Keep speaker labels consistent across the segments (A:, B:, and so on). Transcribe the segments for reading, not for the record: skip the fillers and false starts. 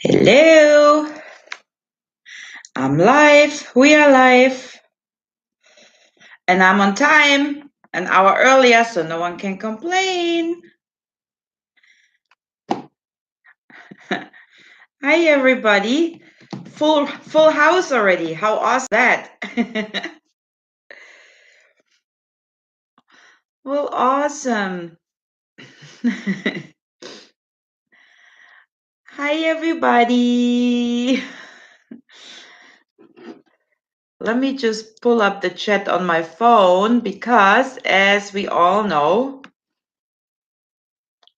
A: Hello, I'm live. We are live. And I'm on time, an hour earlier, so no one can complain. Hi, everybody. Full house already. How awesome is that? Well, awesome. Hi, everybody. Let me just pull up the chat on my phone because, as we all know,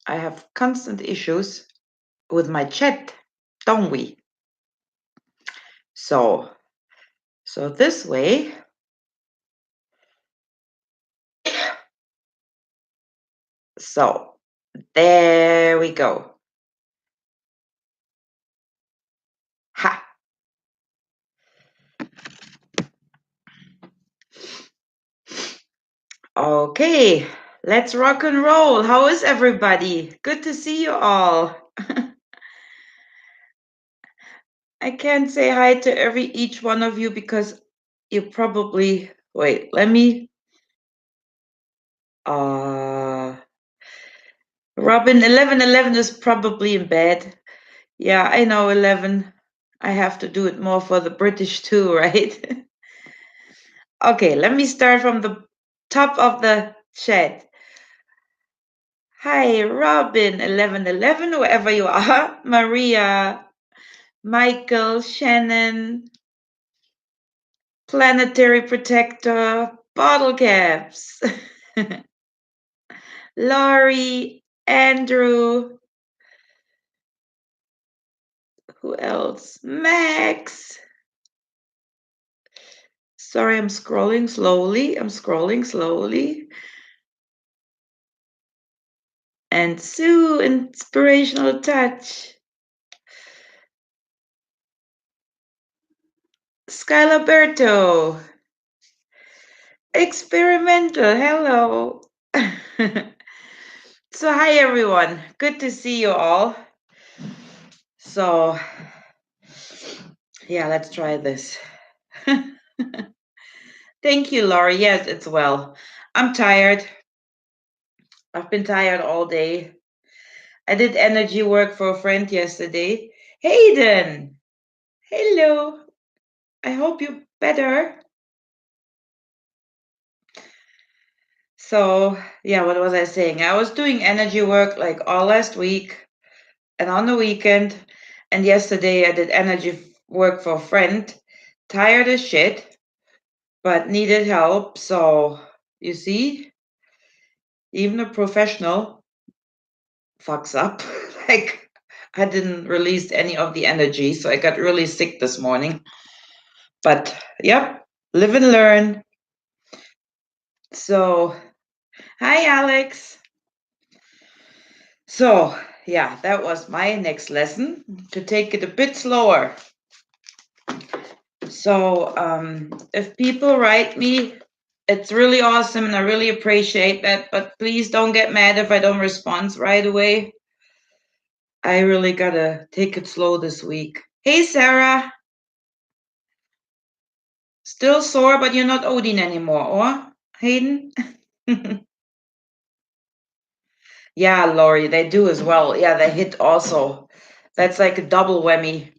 A: I have constant issues with my chat, don't we? So this way, so there we go. Ha. Okay, let's rock and roll. How is everybody? Good to see you all. I can't say hi to each one of you because you probably wait. Let me. Robin 1111 is probably in bed. Yeah, I know 11. I have to do it more for the British too, right? Okay, let me start from the top of the chat. Hi, Robin 1111, wherever you are. Maria, Michael, Shannon, Planetary Protector, Bottle Caps, Laurie, Andrew, who else? Max. Sorry, I'm scrolling slowly. And Sue, Inspirational Touch. Skylaberto. Experimental, hello. So hi everyone, good to see you all. So yeah, let's try this. Thank you, Laurie. Yes, it's well. I'm tired. I've been tired all day. I did energy work for a friend yesterday. Hayden, hello. I hope you're better. So yeah, what was I saying? I was doing energy work like all last week and on the weekend. And yesterday I did energy work for a friend. Tired as shit, but needed help. So you see, even a professional fucks up. Like I didn't release any of the energy, so I got really sick this morning. But yep, live and learn. So hi, Alex. So yeah, that was my next lesson, to take it a bit slower. So if people write me, it's really awesome and I really appreciate that, but please don't get mad if I don't respond right away. I really gotta take it slow this week. Hey, Sarah. Still sore, but you're not Odin anymore, or Hayden? Yeah, Lori, they do as well. Yeah, they hit also. That's like a double whammy.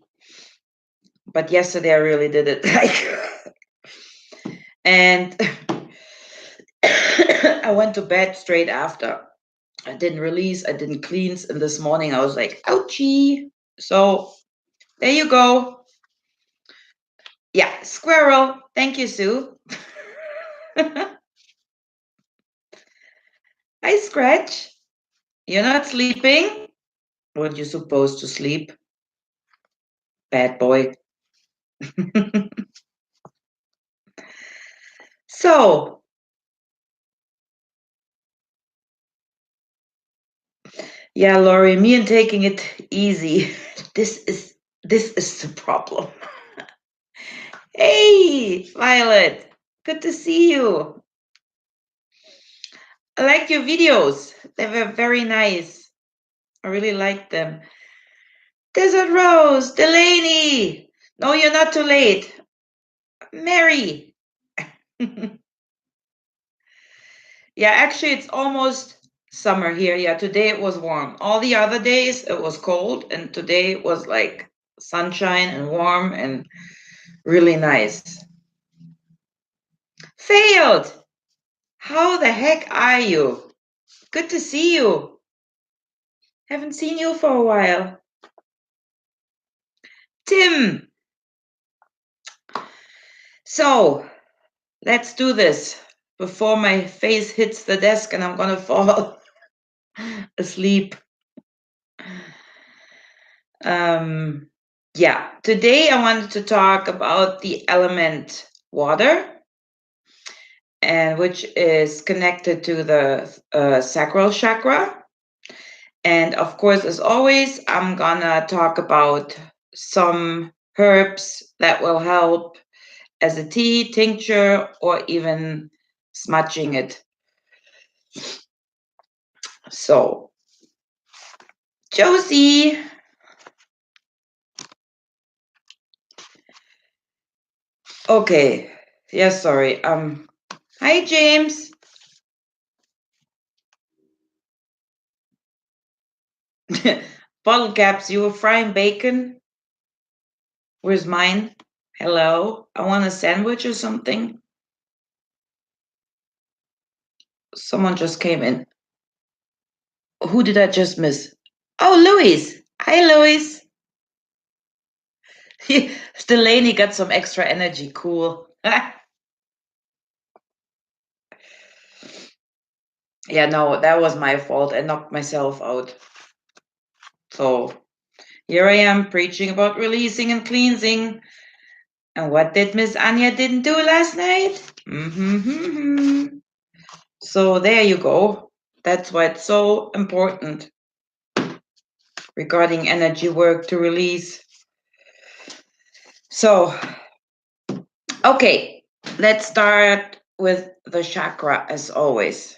A: But yesterday I really did it. And I went to bed straight after. I didn't release, I didn't cleanse, and this morning I was like, ouchie. So there you go. Yeah, squirrel. Thank you, Sue. Hi, Scratch. You're not sleeping? Weren't you supposed to sleep? Bad boy. So, yeah, Laurie, me and taking it easy. This is the problem. Hey, Violet. Good to see you. I like your videos. They were very nice. I really liked them. Desert Rose, Delaney. No, you're not too late. Mary. Yeah, actually, it's almost summer here. Yeah, today it was warm. All the other days it was cold, and today it was like sunshine and warm and really nice. Failed. How the heck are you? Good to see you. Haven't seen you for a while. Tim. So, let's do this before my face hits the desk and I'm gonna fall asleep. Yeah, today I wanted to talk about the element water, and which is connected to the sacral chakra. And of course, as always, I'm gonna talk about some herbs that will help as a tea, tincture, or even smudging it. So, Josie. Okay. Yeah, sorry. Hi, James. Bottle caps, you were frying bacon? Where's mine? Hello? I want a sandwich or something. Someone just came in. Who did I just miss? Oh, Louise. Hi, Louise. Delaney got some extra energy. Cool. Yeah, no, that was my fault. I knocked myself out. So here I am preaching about releasing and cleansing. And what did Miss Anya didn't do last night? So there you go. That's why it's so important regarding energy work to release. So, okay, let's start with the chakra as always.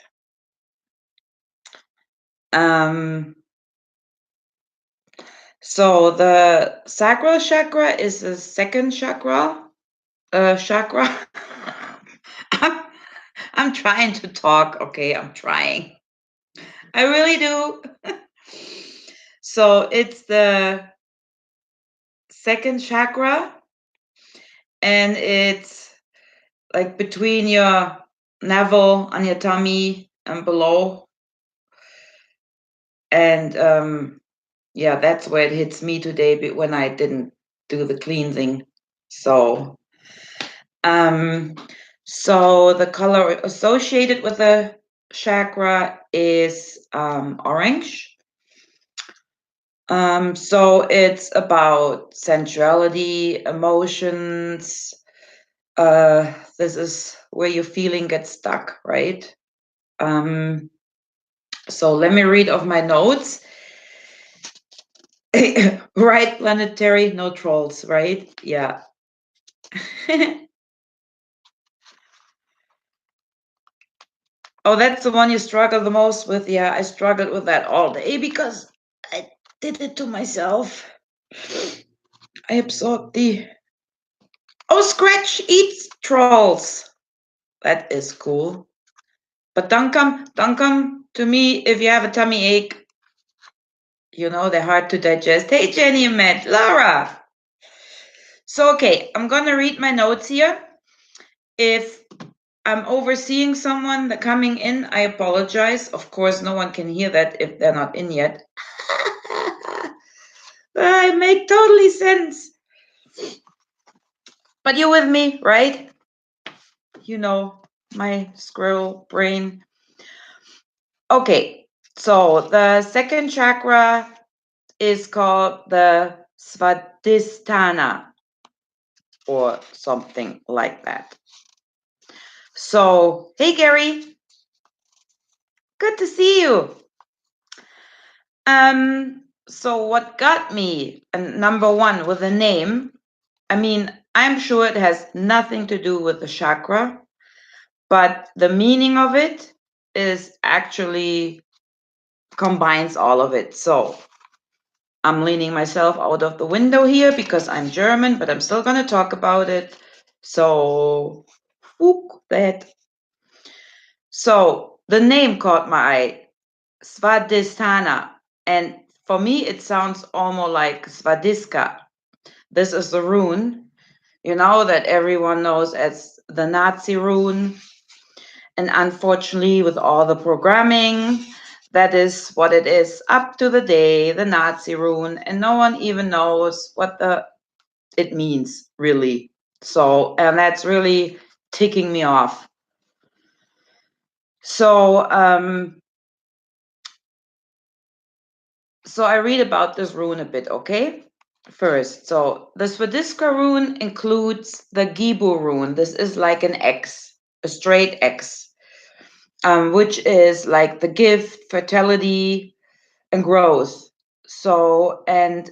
A: So the sacral chakra is the second chakra. Chakra. I'm trying to talk. Okay, I'm trying. I really do. So it's the second chakra, and it's like between your navel and your tummy and below. And yeah, that's where it hits me today when I didn't do the cleansing. So so the color associated with the chakra is orange. So it's about sensuality, emotions. This is where your feeling gets stuck, right? So let me read off my notes. Right, planetary, no trolls, right? Yeah. Oh, that's the one you struggle the most with. Yeah, I struggled with that all day because I did it to myself. I absorbed the. Oh, Scratch eats trolls. That is cool. But don't come to me if you have a tummy ache. You know, they're hard to digest. Hey, Jenny and Matt, Laura. So, okay, I'm going to read my notes here. If I'm overseeing someone that coming in, I apologize. Of course, no one can hear that if they're not in yet. I make totally sense. But you're with me, right? You know, my squirrel brain. Okay, so the second chakra is called the Svadhisthana or something like that. So, hey Gary, good to see you. So what got me, number one, with the name, I mean, I'm sure it has nothing to do with the chakra, but the meaning of it is actually combines all of it. So I'm leaning myself out of the window here because I'm German, but I'm still going to talk about it. So, that. So, the name caught my eye, Svadhisthana. And for me, it sounds almost like Svadiska. This is the rune, that everyone knows as the Nazi rune. And unfortunately, with all the programming, that is what it is up to the day, the Nazi rune, and no one even knows what it means really. So, and that's really ticking me off. So, so I read about this rune a bit, okay? First, so the Swadiska rune includes the Gibu rune. This is like an X, a straight X, which is like the gift, fertility, and growth. So, and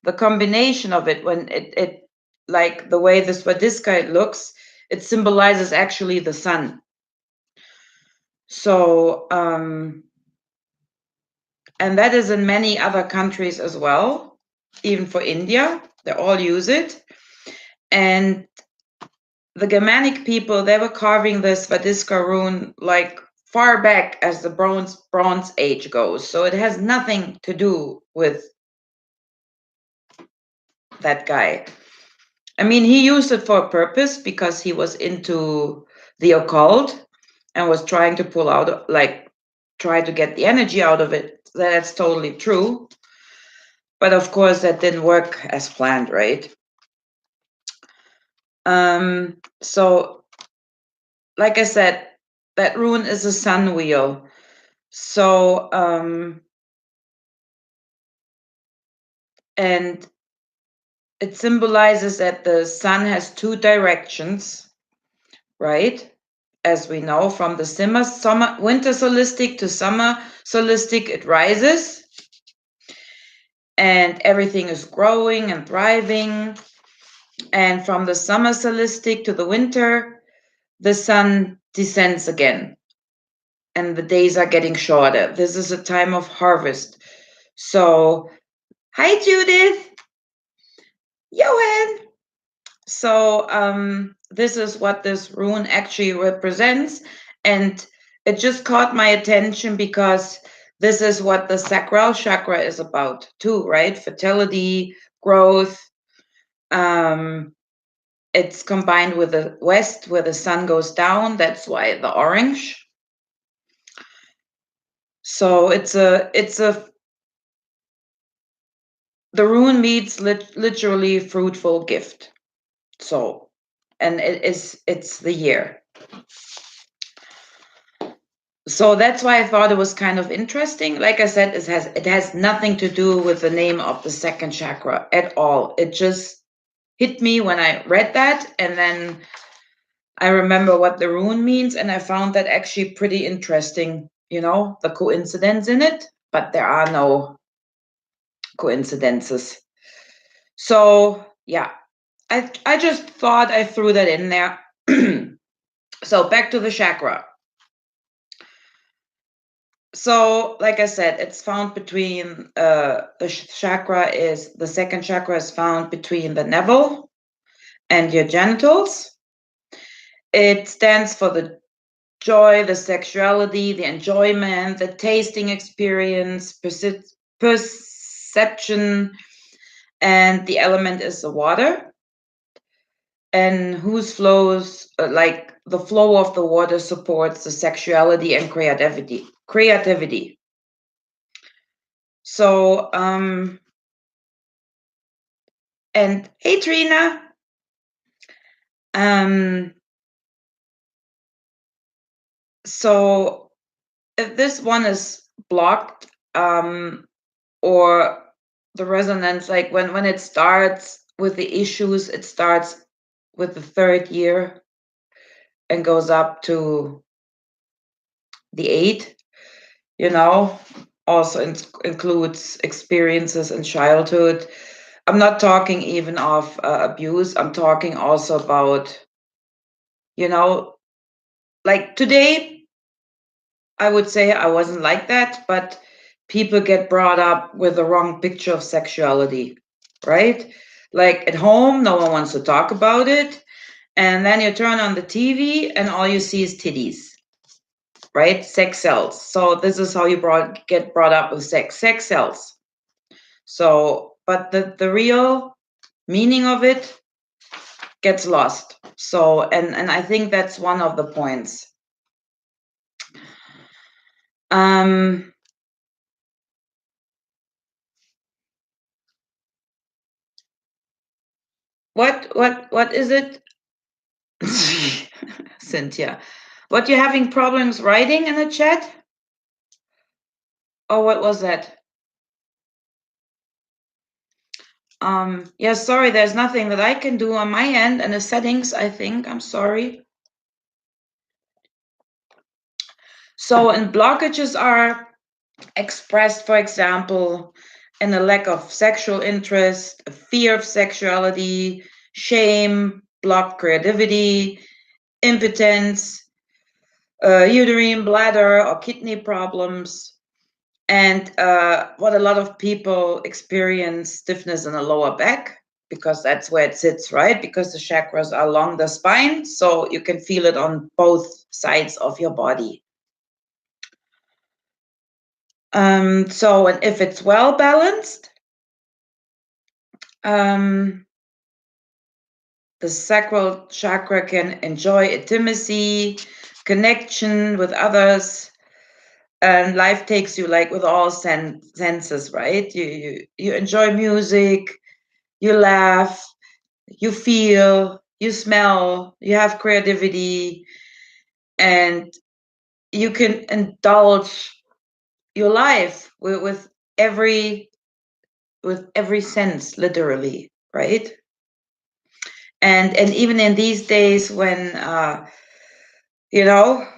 A: the combination of it, when it like the way the Swadiska it looks, it symbolizes actually the sun. So, and that is in many other countries as well, even for India, they all use it. And the Germanic people, they were carving the Svadiska rune like far back as the Bronze Age goes. So it has nothing to do with that guy. I mean, he used it for a purpose because he was into the occult and was trying to pull out, like, try to get the energy out of it. That's totally true. But of course, that didn't work as planned, right? So, like I said, that rune is a sun wheel. So, and it symbolizes that the sun has two directions, right? As we know, from the winter solstice to summer solstice, it rises and everything is growing and thriving. And from the summer solstice to the winter, the sun descends again and the days are getting shorter. This is a time of harvest. So, hi, Judith. Johan. So, this is what this rune actually represents. And it just caught my attention because this is what the sacral chakra is about too, right? Fertility, growth. It's combined with the west where the sun goes down. That's why the orange. So the rune means literally fruitful gift. So, and it's the year. So that's why I thought it was kind of interesting. Like I said, it has nothing to do with the name of the second chakra at all. It just hit me when I read that, and then I remember what the rune means, and I found that actually pretty interesting, the coincidence in it, but there are no coincidences. So yeah, I just thought I threw that in there. So back to the chakra. So, like I said, it's found between the second chakra is found between the navel and your genitals. It stands for the joy, the sexuality, the enjoyment, the tasting experience, perception, and the element is the water. And whose flows, like the flow of the water, supports the sexuality and creativity. So, and hey, Trina. So if this one is blocked, or the resonance, like when it starts with the issues, it starts with the third year and goes up to the 8, also includes experiences in childhood. I'm not talking even of abuse. I'm talking also about, like today, I would say I wasn't like that, but people get brought up with the wrong picture of sexuality, right? Like at home, no one wants to talk about it. And then you turn on the TV and all you see is titties, right? Sex cells. So this is how you get brought up with sex cells. So, but the real meaning of it gets lost. So, and I think that's one of the points. What is it? Cynthia, what, you having problems writing in the chat? Or what was that? Yeah, sorry, there's nothing that I can do on my end, and the settings, I think, I'm sorry. So, and blockages are expressed, for example, in a lack of sexual interest, a fear of sexuality, shame, blocked creativity, impotence, uterine, bladder, or kidney problems. And what a lot of people experience, stiffness in the lower back, because that's where it sits, right? Because the chakras are along the spine, so you can feel it on both sides of your body. So, and if it's well balanced, the sacral chakra can enjoy intimacy, connection with others, and life takes you like with all senses, right? You enjoy music, you laugh, you feel, you smell, you have creativity, and you can indulge your life with every sense, literally, right? And even in these days when you know,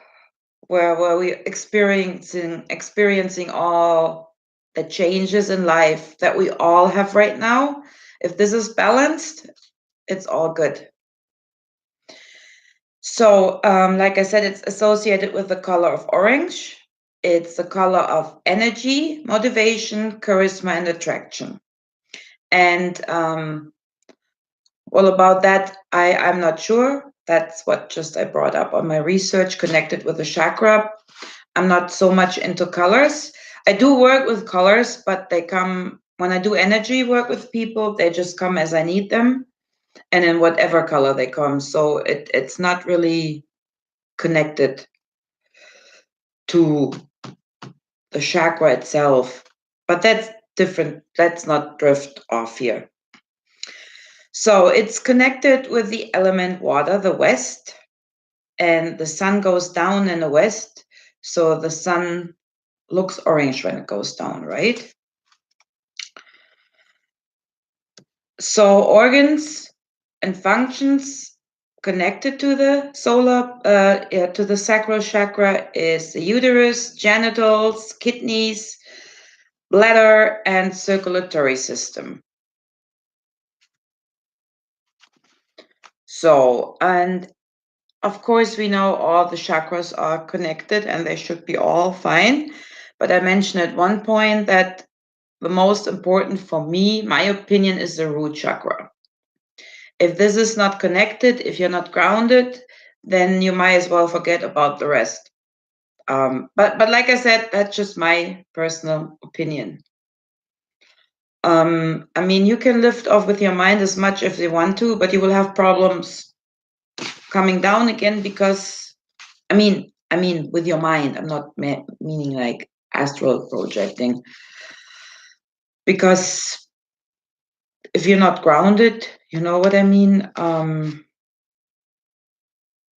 A: where we're experiencing all the changes in life that we all have right now, if this is balanced, it's all good. So, like I said, it's associated with the color of orange. It's the color of energy, motivation, charisma, and attraction. And well, about that, I'm not sure. That's what just I brought up on my research connected with the chakra. I'm not so much into colors. I do work with colors, but they come when I do energy work with people, they just come as I need them and in whatever color they come. So it's not really connected to the chakra itself. But that's different. Let's not drift off here. So it's connected with the element water, the west, and the sun goes down in the west. So the sun looks orange when it goes down, right? So organs and functions connected to the to the sacral chakra is the uterus, genitals, kidneys, bladder, and circulatory system. So, and of course, we know all the chakras are connected and they should be all fine. But I mentioned at one point that the most important for me, my opinion, is the root chakra. If this is not connected, if you're not grounded, then you might as well forget about the rest. But like I said, that's just my personal opinion. I mean, you can lift off with your mind as much if you want to, but you will have problems coming down again because, I mean, with your mind. I'm not meaning like astral projecting. Because if you're not grounded, you know what I mean?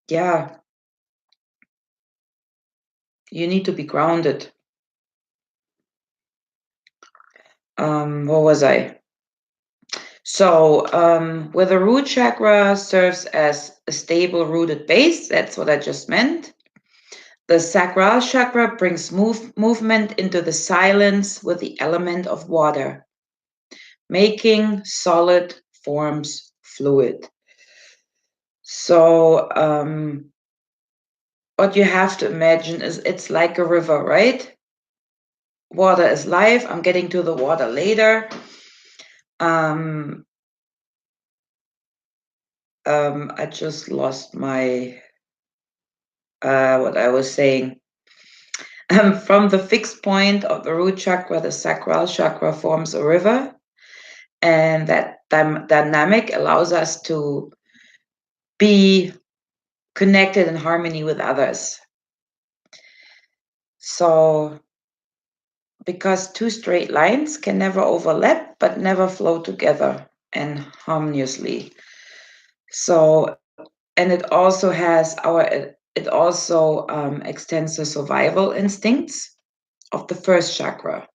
A: Yeah, you need to be grounded. What was I? So, where the root chakra serves as a stable rooted base, that's what I just meant. The sacral chakra brings movement into the silence with the element of water, making solid forms fluid. So, what you have to imagine is it's like a river, right? water is life. I'm getting to the water later. I just lost my what I was saying. From the fixed point of the root chakra, the sacral chakra forms a river, and that dynamic allows us to be connected in harmony with others. So, because two straight lines can never overlap but never flow together and harmoniously. So, and it also has it also extends the survival instincts of the first chakra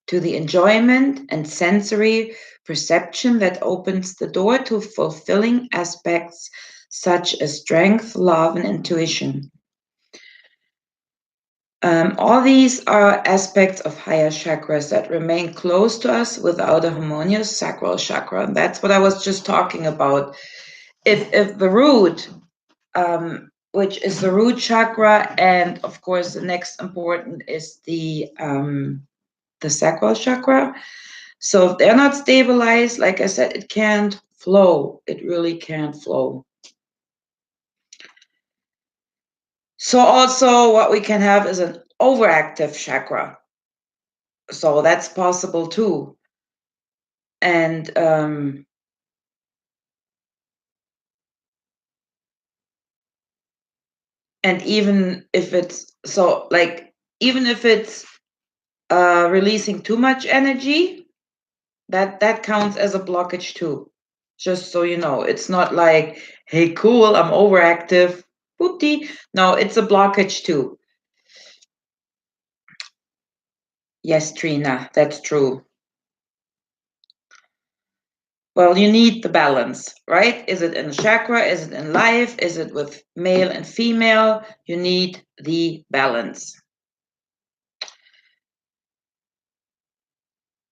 A: to the enjoyment and sensory perception that opens the door to fulfilling aspects such as strength, love, and intuition. All these are aspects of higher chakras that remain close to us without a harmonious sacral chakra. And that's what I was just talking about. If the root, which is the root chakra, and of course the next important is the sacral chakra. So if they're not stabilized, like I said, it can't flow. It really can't flow. So also what we can have is an overactive chakra. So that's possible too. And even if it's so like even if it's releasing too much energy, that counts as a blockage too. Just so you know, it's not like, hey, cool, I'm overactive. Whoopty. No, it's a blockage too. Yes, Trina, that's true. Well, you need the balance, right? Is it in chakra? Is it in life? Is it with male and female? You need the balance.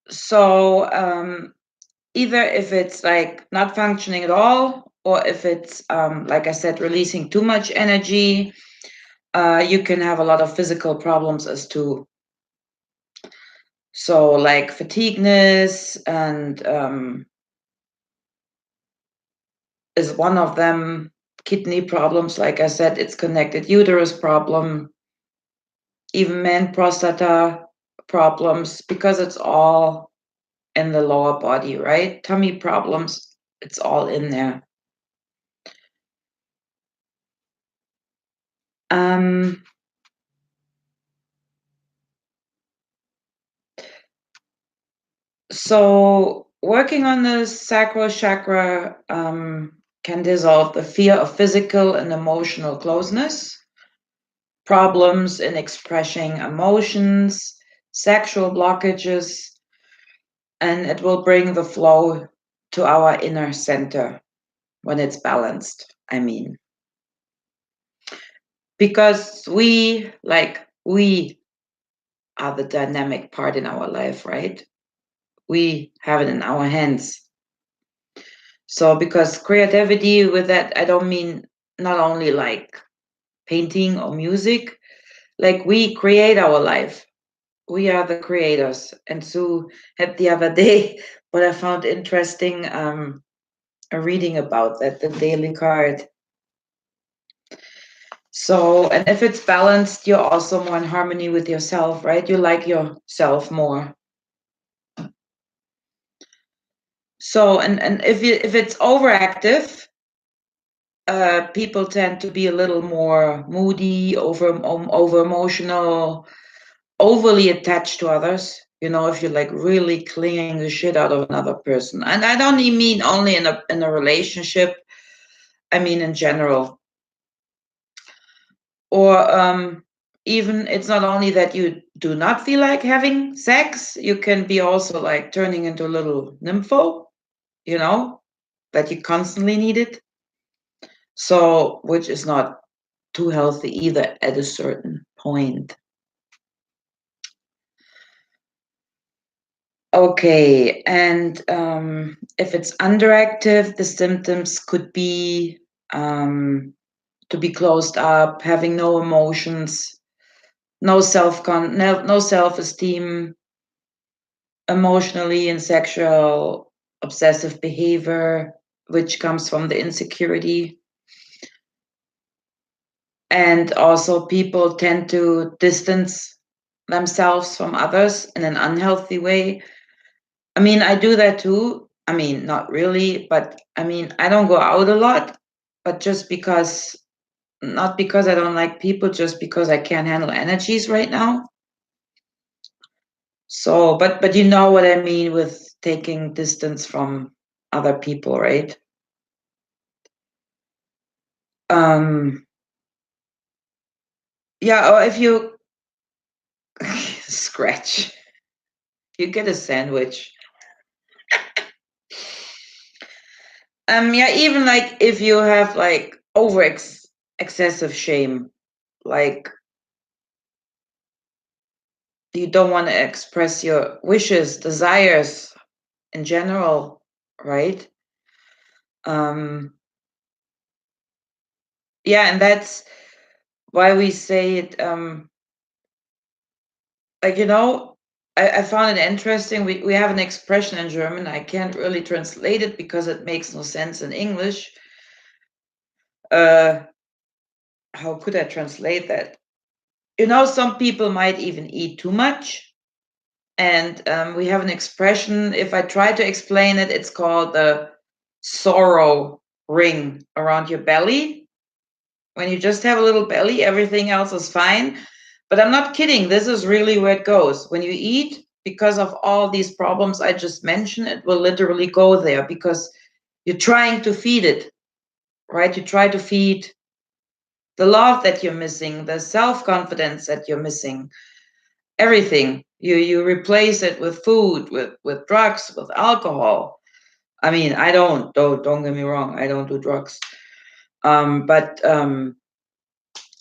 A: So either if it's like not functioning at all, or if it's like I said, releasing too much energy, you can have a lot of physical problems as too. So like fatigueness and is one of them. Kidney problems, like I said, it's connected uterus problem, even men prostata problems, because it's all in the lower body, right? Tummy problems, it's all in there. So working on the sacral chakra can dissolve the fear of physical and emotional closeness, problems in expressing emotions, sexual blockages, and it will bring the flow to our inner center when it's balanced, I mean. Because we are the dynamic part in our life, right? We have it in our hands. So because creativity with that, I don't mean not only like painting or music, like we create our life. We are the creators. And Sue had the other day what I found interesting a reading about that, the daily card. So, and if it's balanced, you're also more in harmony with yourself, right? You like yourself more. So, and if it's overactive, people tend to be a little more moody, over emotional, overly attached to others. You know, if you're like really clinging the shit out of another person, and I don't even mean only in a relationship. I mean in general. Or even it's not only that you do not feel like having sex, you can be also like turning into a little nympho, you know, that you constantly need it. So, which is not too healthy either at a certain point. Okay, and if it's underactive, the symptoms could be to be closed up, having no emotions, no no self-esteem, emotionally and sexual obsessive behavior, which comes from the insecurity. And also people tend to distance themselves from others in an unhealthy way. I mean, I do that too. I mean, not really, but I mean, I don't go out a lot, but just because, not because I don't like people, just because I can't handle energies right now. So, but you know what I mean with taking distance from other people, right? Um, yeah, or if you scratch, you get a sandwich. Yeah, even like if you have like excessive shame, like you don't want to express your wishes, desires in general, right? Um, yeah, and that's why we say it. Like, you know, I found it interesting. We have an expression in German. I can't really translate it because it makes no sense in English. How could I translate that? You know, some people might even eat too much. And we have an expression, if I try to explain it, it's called the sorrow ring around your belly. When you just have a little belly, everything else is fine. But I'm not kidding. This is really where it goes. When you eat, because of all these problems I just mentioned, it will literally go there because you're trying to feed it, right? You try to feed the love that you're missing, the self-confidence that you're missing, everything. You replace it with food, with drugs, with alcohol. I mean, I don't get me wrong, I don't do drugs. But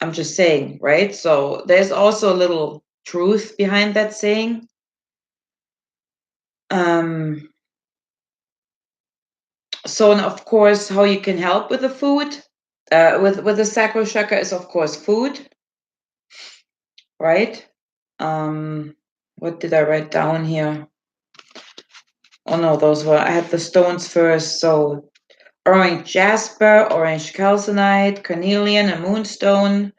A: I'm just saying, right? So there's also a little truth behind that saying. Um, so, and of course, how you can help with the food, with the sacral chakra is of course food, right? What did I write down here? Oh no, those were, I had the stones first. So orange jasper, orange calcite, carnelian, and moonstone.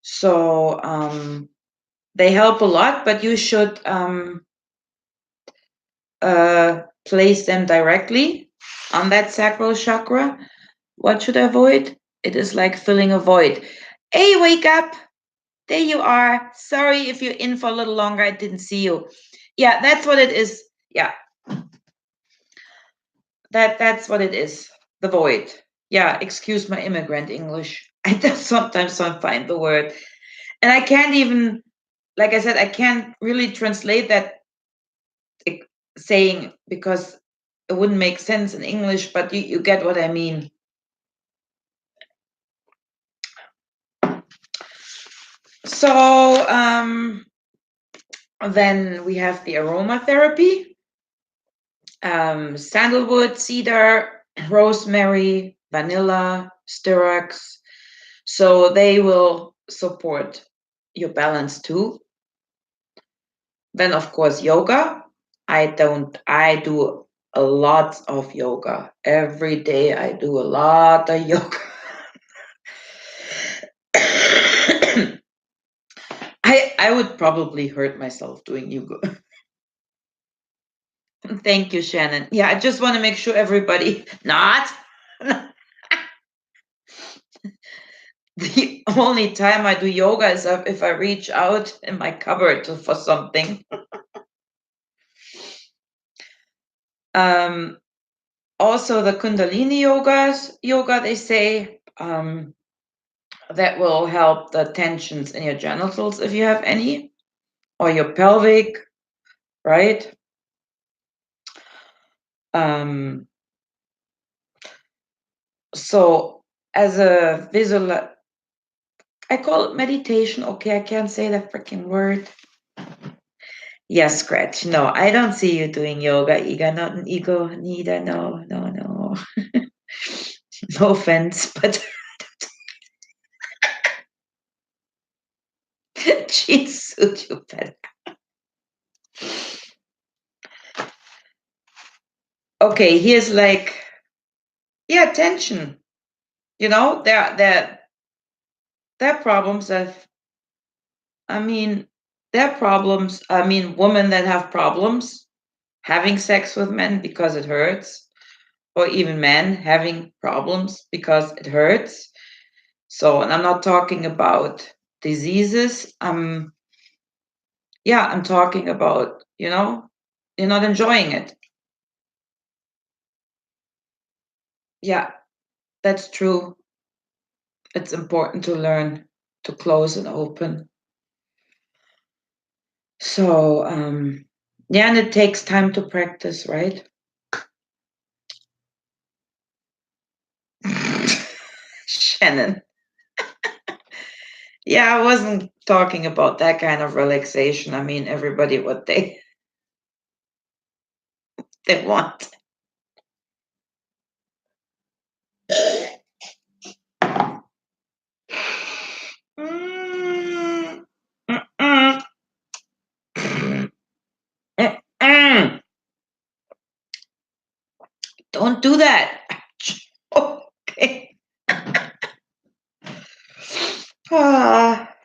A: So they help a lot, but you should place them directly on that sacral chakra. What should I avoid? It is like filling a void. Hey, wake up! There you are. Sorry if you're in for a little longer. I didn't see you. Yeah, that's what it is. Yeah, that's what it is. The void. Yeah, excuse my immigrant English. I just sometimes don't find the word. And I can't even, like I said, I can't really translate that saying because it wouldn't make sense in English, but you get what I mean. So then we have the aromatherapy, sandalwood, cedar, rosemary, vanilla, styrax. So they will support your balance too. Then of course yoga. I do a lot of yoga. Every day I do a lot of yoga. I would probably hurt myself doing yoga. Thank you, Shannon. Yeah, I just want to make sure everybody not. The only time I do yoga is if I reach out in my cupboard for something. Also, the Kundalini yoga, they say, that will help the tensions in your genitals if you have any, or your pelvic, right? So as a visual, I call it meditation. Okay, I can't say that freaking word. Yes, Scratch. No, I don't see you doing yoga, Iga. Not ego, neither. No, no, no. No offense, but jeans suit you better. Okay, here's like, yeah, tension. You know, there are problems that, I mean, there are problems. I mean, women that have problems having sex with men because it hurts, or even men having problems because it hurts. So, and I'm not talking about diseases. Yeah, I'm talking about, you're not enjoying it. Yeah, that's true. It's important to learn to close and open. So, yeah, and it takes time to practice, right? Shannon. Yeah, I wasn't talking about that kind of relaxation. I mean, everybody what they want. Mm, mm, mm. Don't do that. Okay. Ah,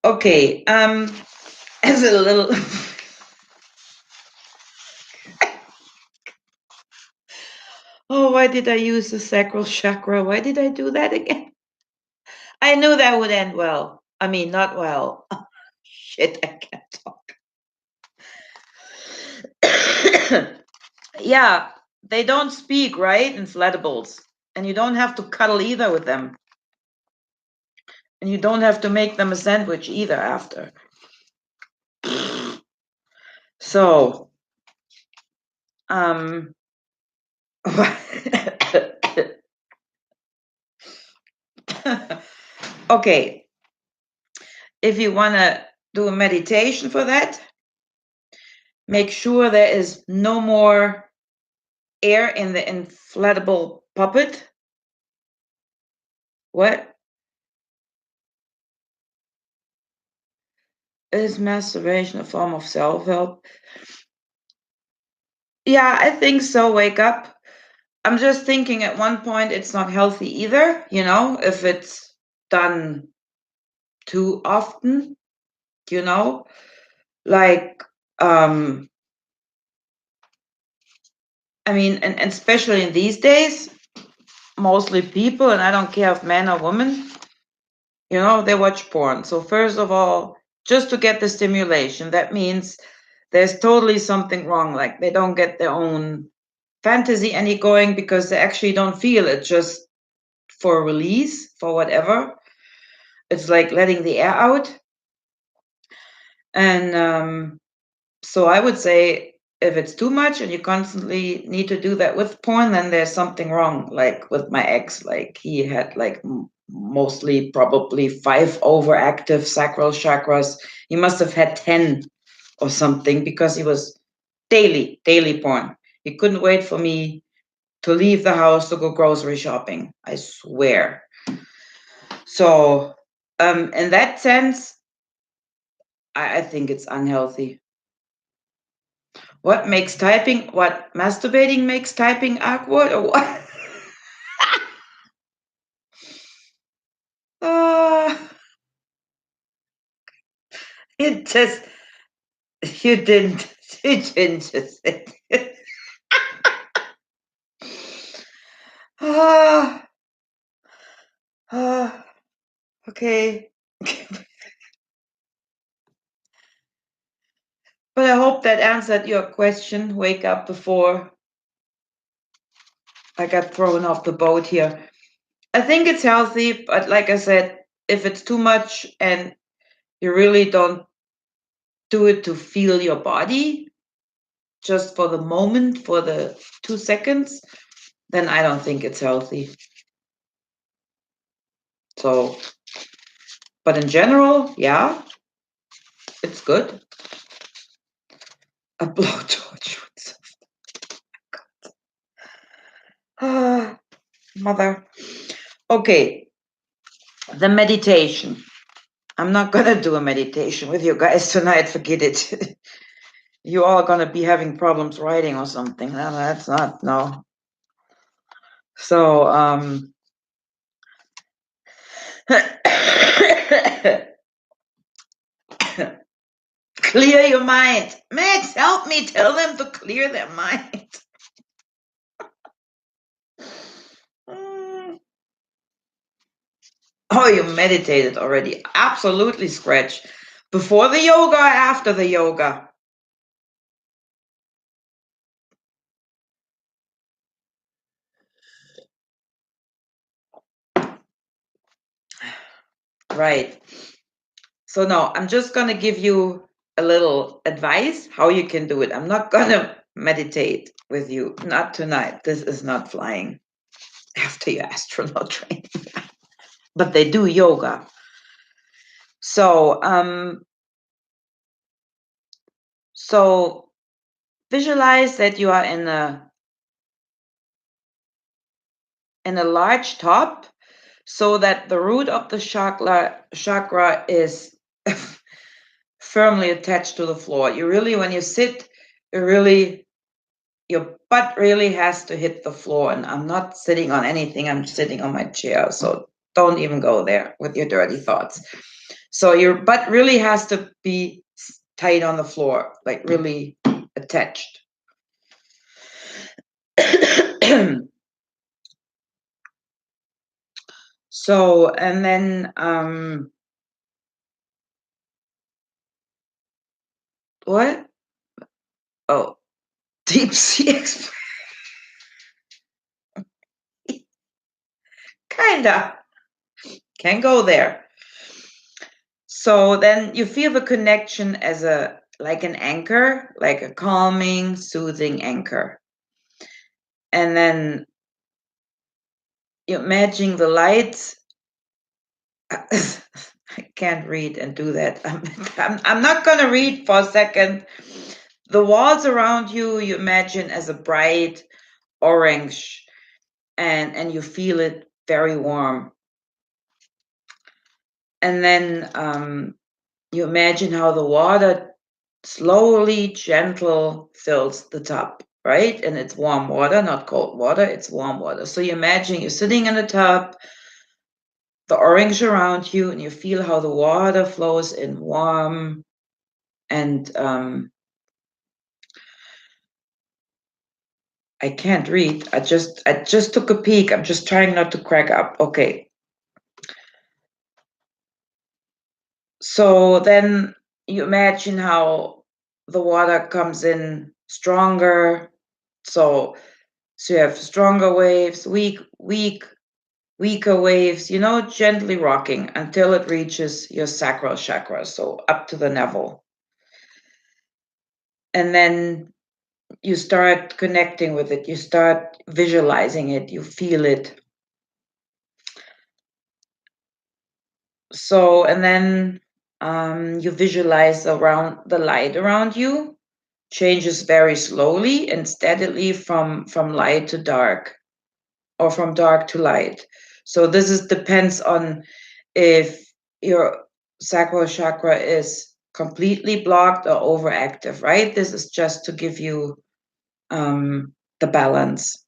A: okay. As a little. Oh, why did I use the sacral chakra? Why did I do that again? I knew that would end well. I mean, not well. Shit, I can't talk. Yeah, they don't speak, right? Inflatables. And you don't have to cuddle either with them. And you don't have to make them a sandwich either after. So, um, okay. If you want to do a meditation for that, make sure there is no more air in the inflatable puppet. What? Is masturbation a form of self-help? Yeah, I think so. Wake up. I'm just thinking at one point it's not healthy either, if it's done too often, you know, like, I mean, and especially in these days, mostly people, and I don't care if men or women, they watch porn. So first of all, just to get the stimulation, that means there's totally something wrong. Like they don't get their own fantasy any going because they actually don't feel it, just for release, for whatever. It's like letting the air out. And so I would say if it's too much and you constantly need to do that with porn, then there's something wrong. Like with my ex, like he had like mostly probably 5 overactive sacral chakras. He must have had 10 or something because he was daily porn. He couldn't wait for me to leave the house to go grocery shopping. I swear. So, in that sense, I think it's unhealthy. What makes typing, what masturbating makes typing awkward or what? uh, it just, you didn't, you didn't just say it. Ah, ah, okay. But I hope that answered your question. Wake up before I got thrown off the boat here. I think it's healthy, but like I said, if it's too much and you really don't do it to feel your body, just for the moment, for the 2 seconds, then I don't think it's healthy. So, but in general, yeah, it's good. A blowtorch. Ah, mother. Okay, the meditation. I'm not going to do a meditation with you guys tonight. Forget it. You all going to be having problems writing or something. No, that's not, no. So, clear your mind. Max, help me. Tell them to clear their mind. Oh, you meditated already. Absolutely, Scratch. Before the yoga or after the yoga? Right. So no, I'm just going to give you a little advice how you can do it. I'm not going to meditate with you. Not tonight. This is not flying after your astronaut training. But they do yoga. So, so visualize that you are in a large tub, so that the root of the chakra is firmly attached to the floor. You really, when you sit, your butt really has to hit the floor. And I'm not sitting on anything. I'm sitting on my chair. So don't even go there with your dirty thoughts. So your butt really has to be tight on the floor, like really attached. So, and then, what? Oh, deep sea exploration. Kinda. Can go there. So then you feel the connection as like an anchor, like a calming, soothing anchor. And then you imagine the lights. I can't read and do that. I'm not going to read for a second. The walls around you, you imagine as a bright orange, and you feel it very warm. And then you imagine how the water slowly, gentle fills the tub, right? And it's warm water, not cold water, it's warm water. So you imagine you're sitting in the tub, the orange around you, and you feel how the water flows in warm. And I can't read. I just took a peek. I'm just trying not to crack up. Okay. So then you imagine how the water comes in stronger. So you have stronger waves, weaker waves, gently rocking until it reaches your sacral chakra, so up to the navel. And then you start connecting with it, you start visualizing it, you feel it. So, and then you visualize around the light around you changes very slowly and steadily from light to dark, or from dark to light. So this depends on if your sacral chakra is completely blocked or overactive, right? This is just to give you the balance.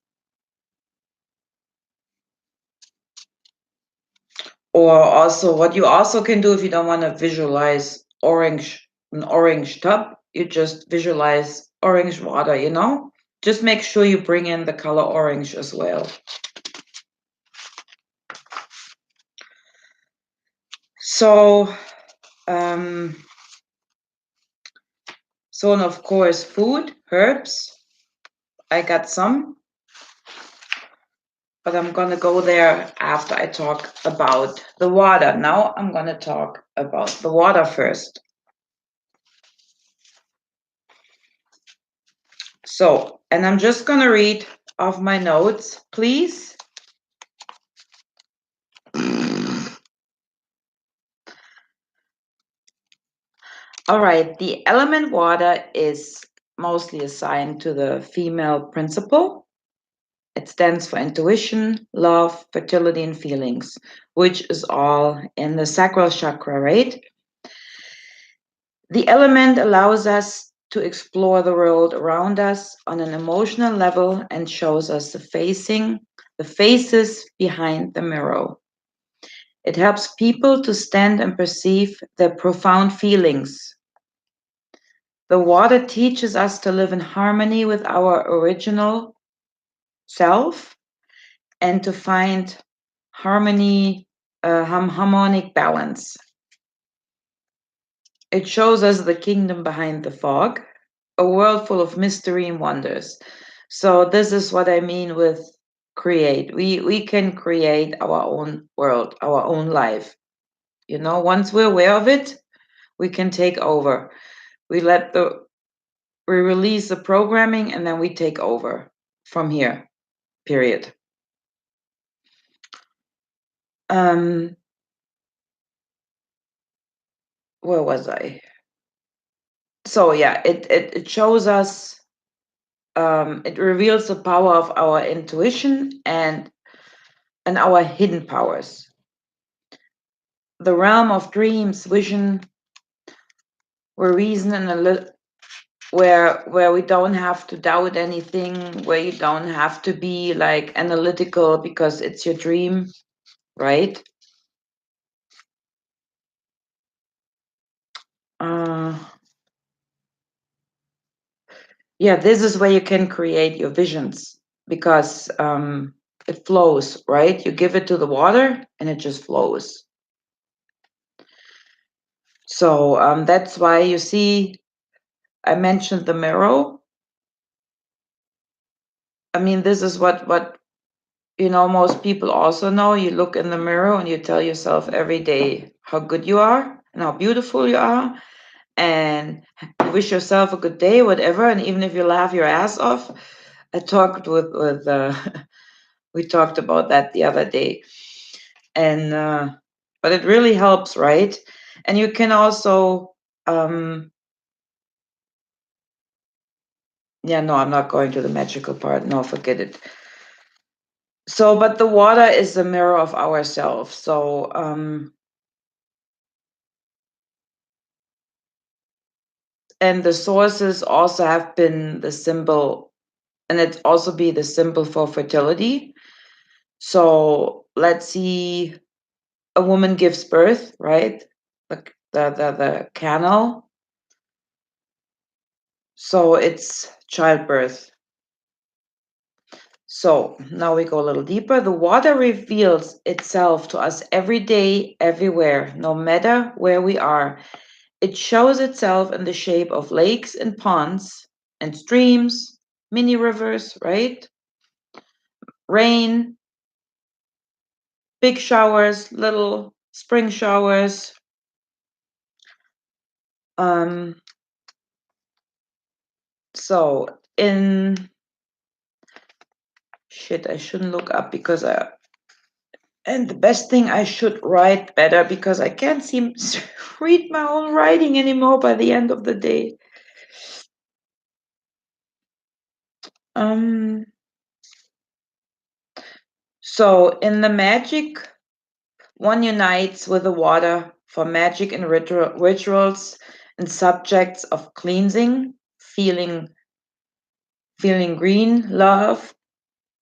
A: Or also, what you also can do if you don't want to visualize an orange tub, you just visualize orange water, Just make sure you bring in the color orange as well. So, and of course, food, herbs. I got some, but I'm going to go there after I talk about the water. Now I'm going to talk about the water first. So, and I'm just going to read off my notes, please. All right, the element water is mostly assigned to the female principle. It stands for intuition, love, fertility, and feelings, which is all in the sacral chakra, right? The element allows us to explore the world around us on an emotional level and shows us the faces behind the mirror. It helps people to stand and perceive their profound feelings. The water teaches us to live in harmony with our original self and to find harmonic balance. It shows us the kingdom behind the fog, a world full of mystery and wonders. So this is what I mean with create. We can create our own world, our own life. You know, once we're aware of it, we can take over. We release the programming and then we take over from here. Period. Where was I? So yeah, it shows us, it reveals the power of our intuition and our hidden powers. The realm of dreams, vision, where reason and where we don't have to doubt anything, where you don't have to be like analytical because it's your dream, right? Yeah, this is where you can create your visions because it flows, right? You give it to the water and it just flows. So that's why you see, I mentioned the mirror. I mean, this is what you know, most people also know. You look in the mirror and you tell yourself every day how good you are and how beautiful you are, and you wish yourself a good day, whatever. And even if you laugh your ass off, I talked with we talked about that the other day, and but it really helps, right? And you can also yeah, no, I'm not going to the magical part. No, forget it. So, but the water is the mirror of ourselves. So, and the sources also have been the symbol, and it also be the symbol for fertility. So, let's see, a woman gives birth, right? The canal. So it's childbirth. So now we go a little deeper. The water reveals itself to us every day, everywhere, no matter where we are. It shows itself in the shape of lakes and ponds and streams, mini rivers, right? Rain, big showers, little spring showers. Um, so in shit, I shouldn't look up because and the best thing, I should write better because I can't seem to read my own writing anymore by the end of the day. Um, so in the magic, one unites with the water for magic and rituals and subjects of cleansing, feeling green, love,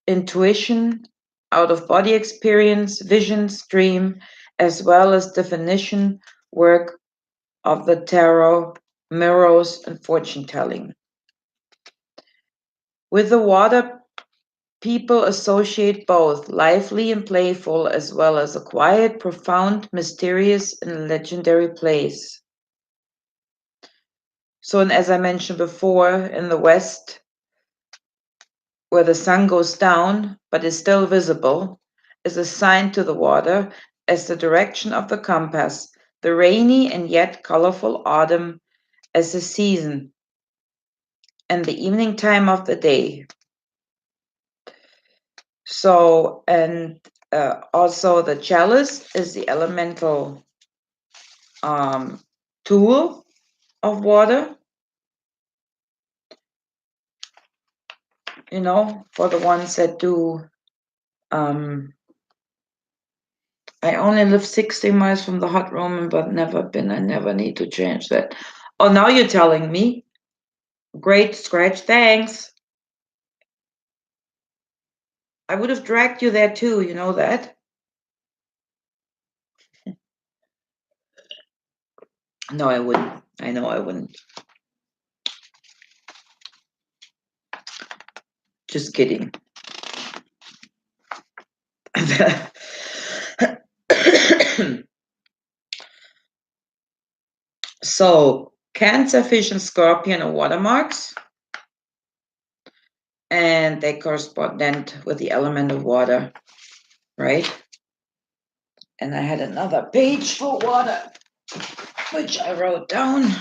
A: intuition, out of body experience, visions, dream, as well as definition work of the tarot, mirrors, and fortune telling. With the water, people associate both lively and playful, as well as a quiet, profound, mysterious, and legendary place. So, and as I mentioned before, in the West, where the sun goes down but is still visible, is assigned to the water as the direction of the compass, the rainy and yet colorful autumn as the season, and the evening time of the day. So, and also the chalice is the elemental tool of water. for the ones that do. I only live 60 miles from the hot room, but never been. I never need to change that. Oh, now you're telling me. Great scratch, thanks. I would have dragged you there too, you know that? No, I wouldn't. I know I wouldn't. Just kidding. So, Cancer, Fish, and Scorpion are water marks, and they correspond with the element of water, right? And I had another page for water, which I wrote down.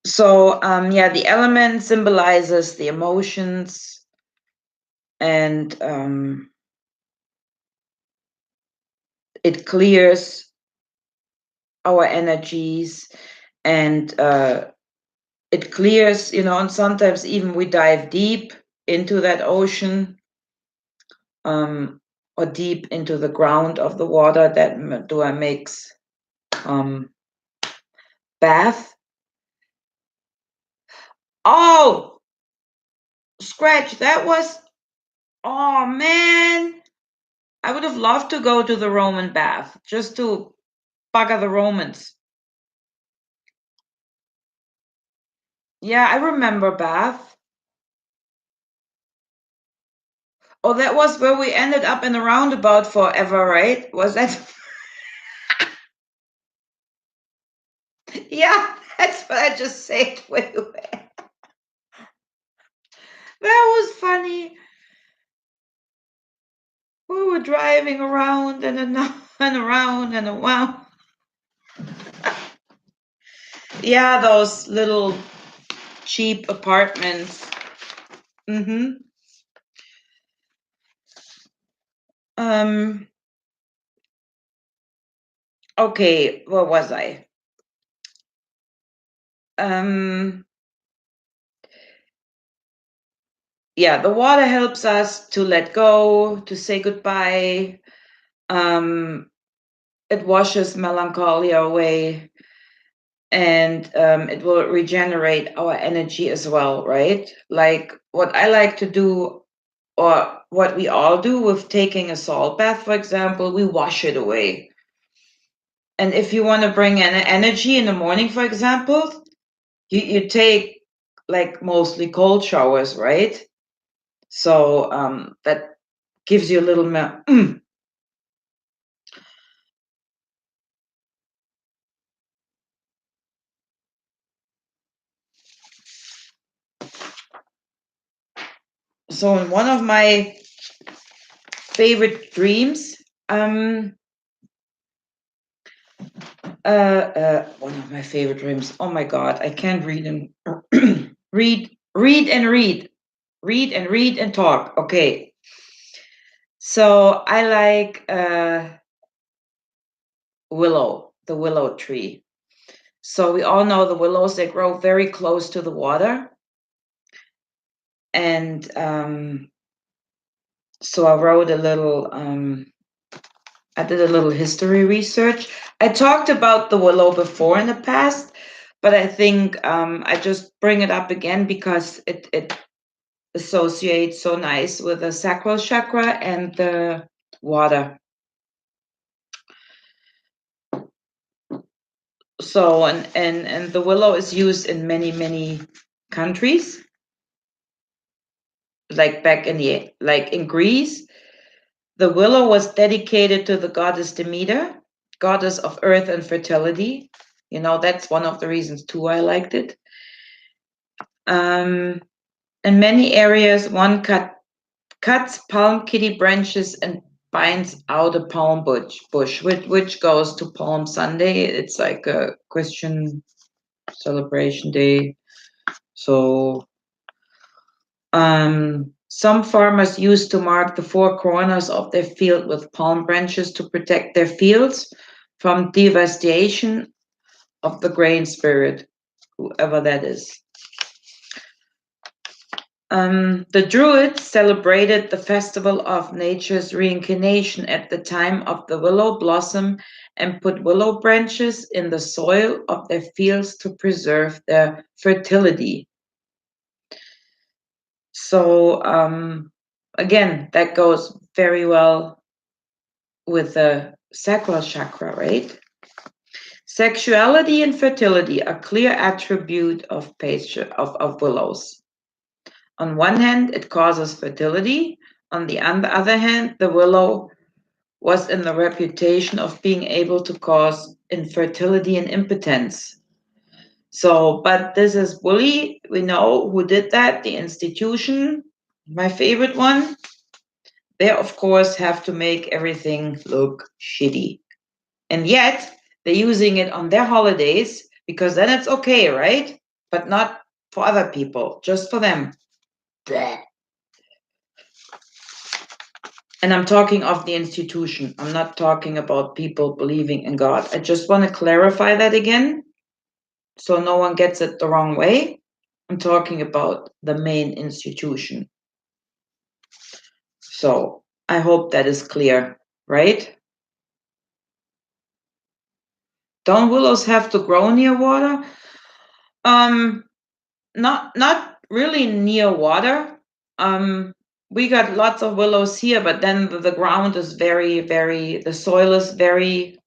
A: So, the element symbolizes the emotions and it clears our energies and it clears, and sometimes even we dive deep into that ocean or deep into the ground of the water. That do I mix bath. Oh, scratch, that was, oh man, I would have loved to go to the Roman bath just to bugger the Romans. Yeah, I remember bath. Oh, that was where we ended up in a roundabout forever, right? Was that? Yeah, that's what I just said. Wait. That was funny. We were driving around and around and around. Yeah, those little cheap apartments. Okay, where was I? Yeah, the water helps us to let go, to say goodbye. It washes melancholy away, and it will regenerate our energy as well, right? Like what I like to do, or what we all do with taking a salt bath, for example, we wash it away. And if you want to bring in energy in the morning, for example, you take like mostly cold showers, right? So that gives you a little more. So in one of my favorite dreams, one of my favorite dreams. Oh my God, I can't read and read and talk. Okay. So I like the willow tree. So we all know the willows, they grow very close to the water. And so I did a little history research. I talked about the willow before in the past, but I think I just bring it up again because it associates so nice with the sacral chakra and the water. So and the willow is used in many countries, like in Greece. The willow was dedicated to the goddess Demeter, goddess of earth and fertility. That's one of the reasons too I liked it. In many areas, one cuts palm kitty branches and binds out a palm bush, which goes to Palm Sunday. It's like a Christian celebration day. So some farmers used to mark the four corners of their field with palm branches to protect their fields from devastation of the grain spirit. whoever that is. The Druids celebrated the festival of nature's reincarnation at the time of the willow blossom and put willow branches in the soil of their fields to preserve their fertility. So, again, that goes very well with the sacral chakra, right? Sexuality and fertility are clear attribute of willows. On one hand, it causes fertility. On the other hand, the willow was in the reputation of being able to cause infertility and impotence. So, but this is bully. We know who did that, the institution, my favorite one. They, of course, have to make everything look shitty. And yet, they're using it on their holidays because then it's okay, right? But not for other people, just for them. Blech. And I'm talking of the institution. I'm not talking about people believing in God. I just want to clarify that again so no one gets it the wrong way. I'm talking about the main institution. So I hope that is clear, right? Don't willows have to grow near water? Not really near water. We got lots of willows here, but then the ground is the soil is very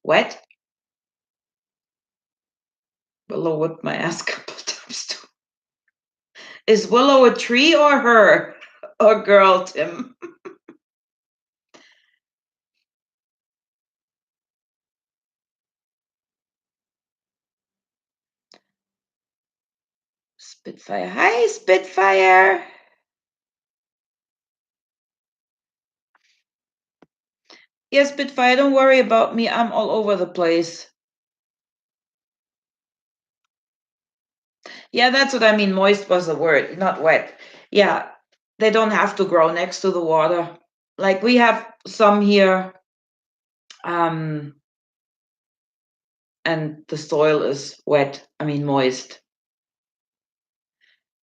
A: wet. Willow whipped my ass a couple times too. Is Willow a tree or her? Or girl, Tim? Spitfire. Hi, Spitfire. Yes, Spitfire, don't worry about me. I'm all over the place. Yeah, that's what I mean. Moist was the word, not wet. Yeah, they don't have to grow next to the water. Like we have some here, and the soil is wet. I mean, moist.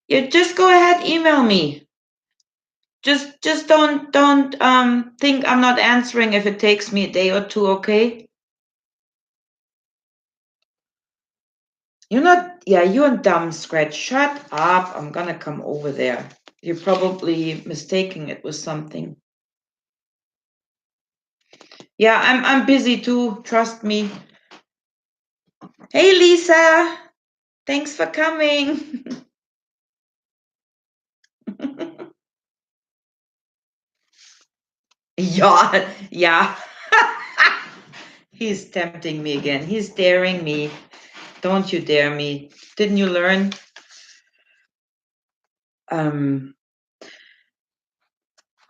A: You just go ahead, email me. Just don't think I'm not answering if it takes me a day or two, okay? You're dumb, Scratch. Shut up. I'm gonna come over there. You're probably mistaking it with something. Yeah, I'm busy too, trust me. Hey Lisa, thanks for coming. Yeah. He's tempting me again. He's daring me. Don't you dare me. Didn't you learn?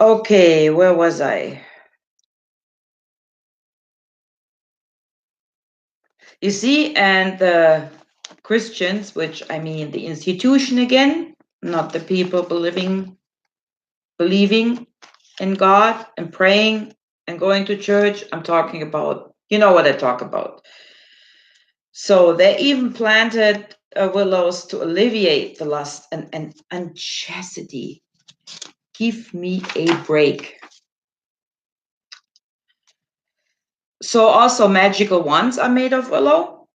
A: Okay, where was I? You see, and the Christians, which I mean the institution again, not the people believing in God and praying and going to church. I'm talking about, you know what I talk about. So they even planted willows to alleviate the lust and unchastity. Give me a break. So also magical wands are made of willow.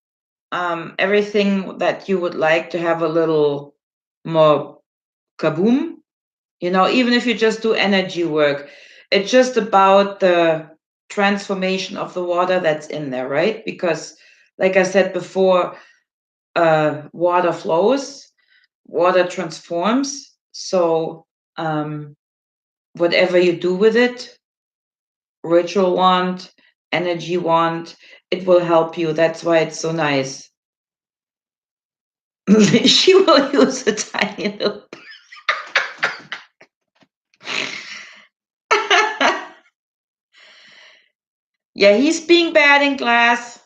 A: Everything that you would like to have a little more kaboom, even if you just do energy work, it's just about the transformation of the water that's in there, right? Because like I said before, water flows, water transforms. So whatever you do with it, ritual wand, energy wand, it will help you. That's why it's so nice. She will use a tiny little. Yeah, he's being bad in class.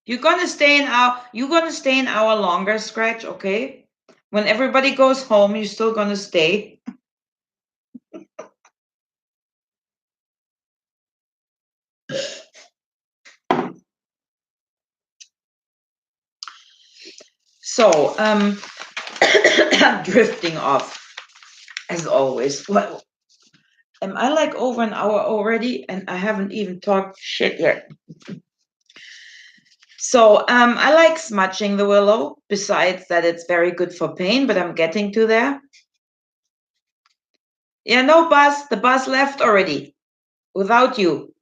A: You're gonna stay an hour longer, Scratch, okay? When everybody goes home, you're still gonna stay. So, I'm drifting off as always. Well, am I like over an hour already? And I haven't even talked shit yet. So, I like smudging the willow, besides that it's very good for pain, but I'm getting to there. Yeah, no, bus. The bus left already without you.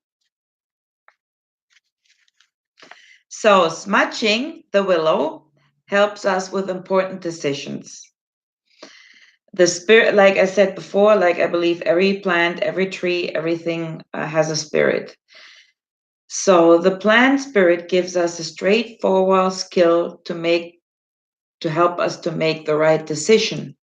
A: So, smudging the willow helps us with important decisions. The spirit, like I said before, like I believe every plant, every tree, everything has a spirit. So the plant spirit gives us a straightforward skill to help us to make the right decision.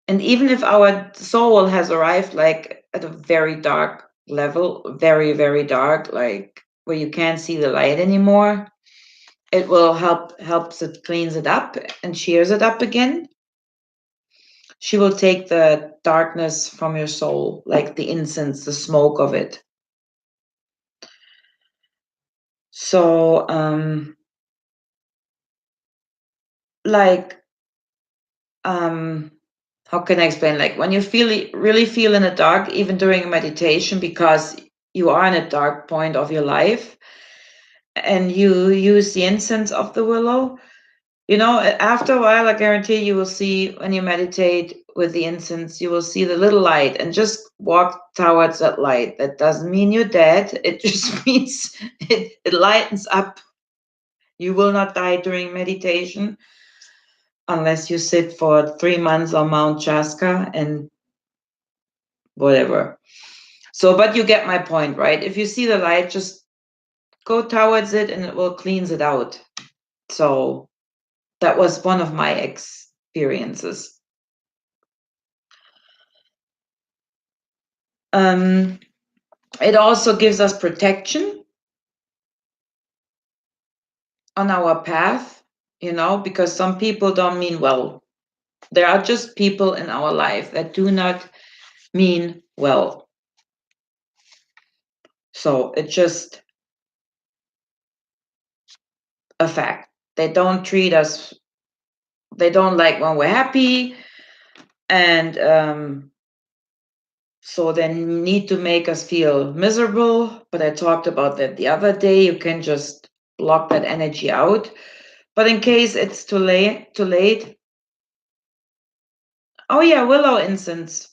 A: And even if our soul has arrived like at a very dark level, very, very dark, like where you can't see the light anymore, it will helps it cleans it up and cheers it up again. She will take the darkness from your soul, like the incense, the smoke of it. So, like, how can I explain? Like when you really feel in the dark, even during meditation, because you are in a dark point of your life, and you use the incense of the willow, after a while, I guarantee you will see when you meditate with the incense, you will see the little light and just walk towards that light. That doesn't mean you're dead. It just means it lightens up. You will not die during meditation unless you sit for 3 months on Mount Chaska and whatever. So, but you get my point, right? If you see the light, just go towards it and it will cleanse it out. So that was one of my experiences. It also gives us protection on our path, because some people don't mean well. There are just people in our life that do not mean well. So it's just a fact. They don't treat us, they don't like when we're happy, and so they need to make us feel miserable. But I talked about that the other day. You can just block that energy out. But in case it's too late. Oh yeah, willow incense,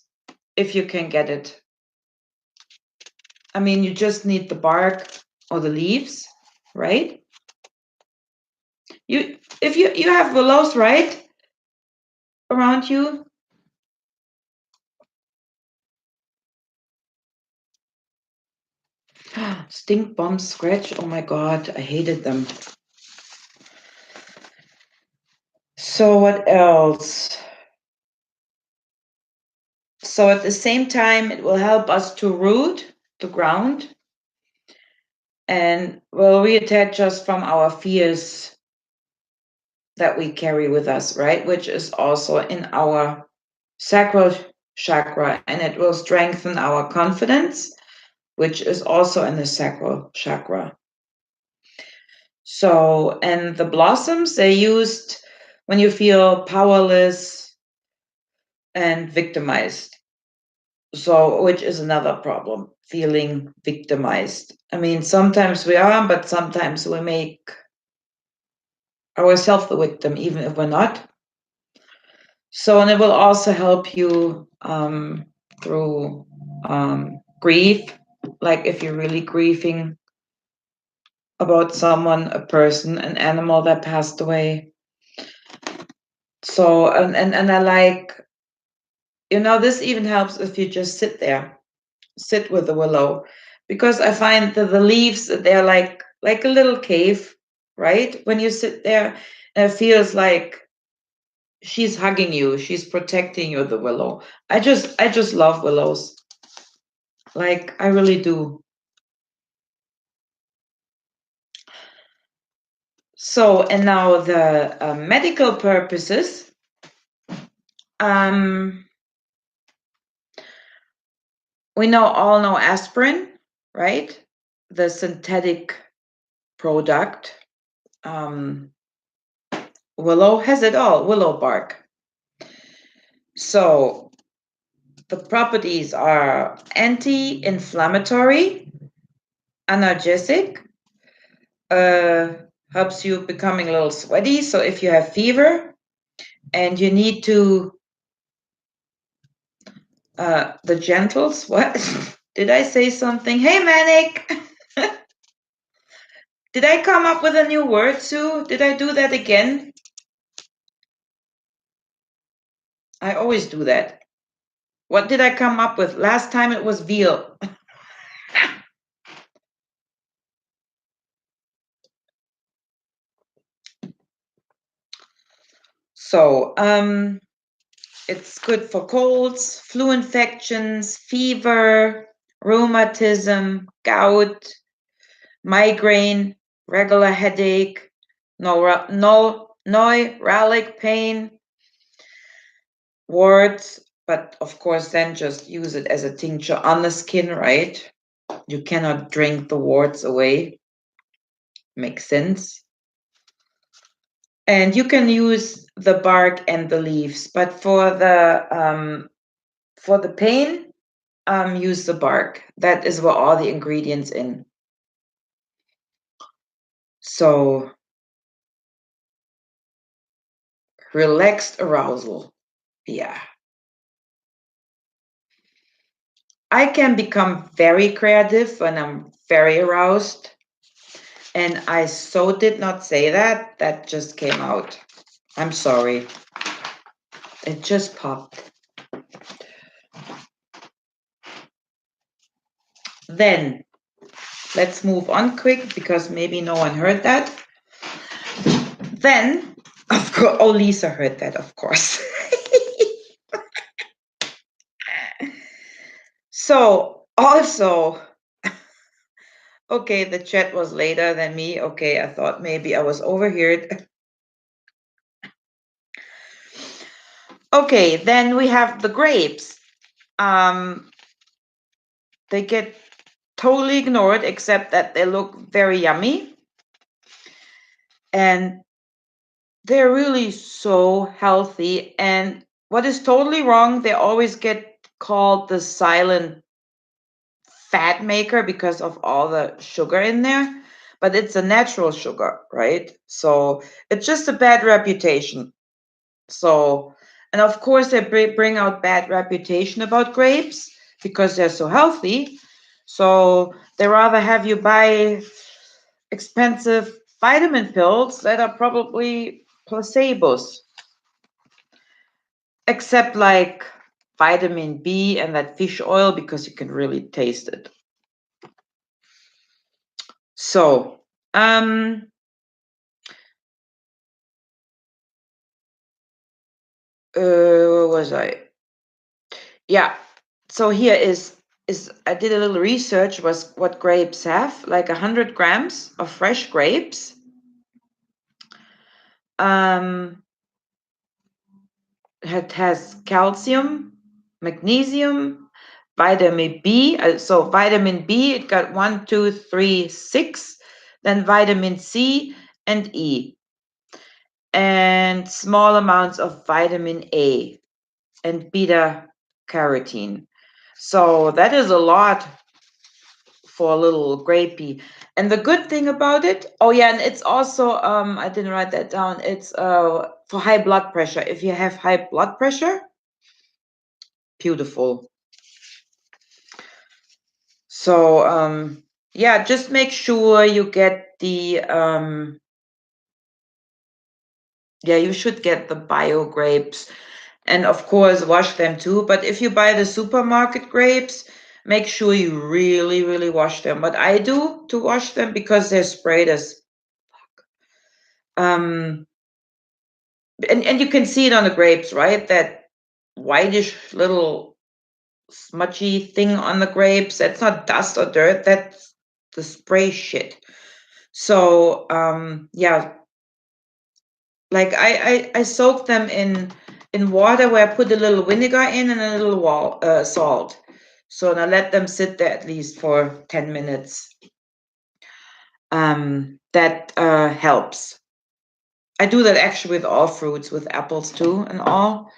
A: if you can get it. I mean, you just need the bark or the leaves, right? If you have willows, right, around you. Stink bomb scratch. Oh my god, I hated them. So what else? So at the same time, it will help us to root the ground and will reattach us from our fears that we carry with us, right? Which is also in our sacral chakra, and it will strengthen our confidence, which is also in the sacral chakra. So, and the blossoms, they used when you feel powerless and victimized. So, which is another problem, feeling victimized. I mean, sometimes we are, but sometimes we make ourselves the victim, even if we're not. So, and it will also help you through grief, like if you're really grieving about someone, a person, an animal that passed away. So, and I like, this even helps if you just sit with the willow, because I find that the leaves, they're like a little cave, right? When you sit there, it feels like she's hugging you, she's protecting you, the willow. I just love willows. Like I really do. So, and now the medical purposes. We all know aspirin, right? The synthetic product. Willow has it all, willow bark. So the properties are anti-inflammatory, analgesic, helps you becoming a little sweaty. So if you have fever and you need to, the gentles, what? Did I say something? Hey, Manic! Did I come up with a new word, Sue? Did I do that again? I always do that. What did I come up with? Last time it was veal. So, it's good for colds, flu infections, fever, rheumatism, gout, migraine, regular headache, neuralgic pain, warts, but of course then just use it as a tincture on the skin, right? You cannot drink the warts away. Makes sense. And you can use the bark and the leaves, but for the pain, use the bark. That is where all the ingredients in. So relaxed arousal. Yeah. I can become very creative when I'm very aroused. And I so did not say that. That just came out. I'm sorry. It just popped. Then let's move on quick because maybe no one heard that. Then, of course, oh, Lisa heard that, of course. So, also, okay, the chat was later than me. Okay, I thought maybe I was overheard. Okay, then we have the grapes. They get totally ignored, except that they look very yummy. And they're really so healthy. And what is totally wrong, they always get called the silent fat maker because of all the sugar in there. But it's a natural sugar, right? So it's just a bad reputation. So, and of course, they bring out bad reputation about grapes because they're so healthy. So they rather have you buy expensive vitamin pills that are probably placebos, except like vitamin B and that fish oil because you can really taste it. So, where was I? Yeah. So here is I did a little research was what grapes have, like 100 grams of fresh grapes. It has calcium, magnesium, vitamin B. So vitamin B, it got 1, 2, 3, 6. Then vitamin C and E. And small amounts of vitamin A and beta carotene. So that is a lot for a little grapey. And the good thing about it, oh yeah, and it's also I didn't write that down. It's for high blood pressure. If you have high blood pressure, beautiful. So yeah, just make sure you get the yeah, you should get the bio grapes. And of course, wash them too. But if you buy the supermarket grapes, make sure you really, really wash them. What I do to wash them, because they're sprayed as and you can see it on the grapes, right? That whitish little smudgy thing on the grapes. That's not dust or dirt. That's the spray shit. So yeah, like I soak them in water where I put a little vinegar in and a little salt. So now let them sit there at least for 10 minutes. That helps. I do that actually with all fruits, with apples too and all.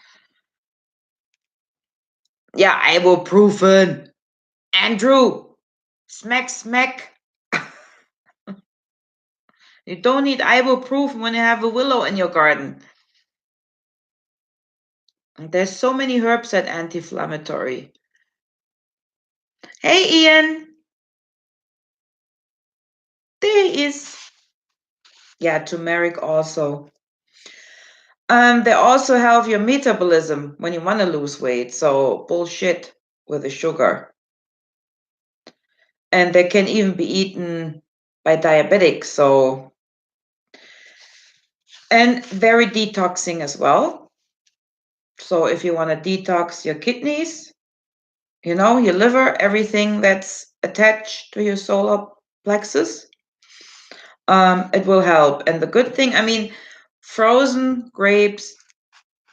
A: Yeah, ibuprofen. Andrew, smack, smack. You don't need ibuprofen when you have a willow in your garden. There's so many herbs that anti-inflammatory. Hey, Ian. There he is. Yeah, turmeric also. They also help your metabolism when you want to lose weight. So bullshit with the sugar. And they can even be eaten by diabetics. So, and very detoxing as well. So if you want to detox your kidneys, you know, your liver, everything that's attached to your solar plexus, it will help. And the good thing, I mean, frozen grapes,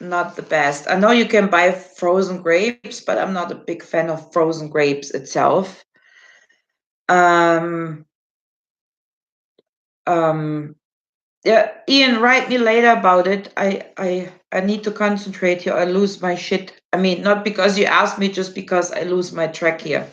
A: not the best. I know you can buy frozen grapes, but I'm not a big fan of frozen grapes itself. Yeah, Ian, write me later about it. I need to concentrate here. I lose my shit. I mean, not because you asked me, just because I lose my track here.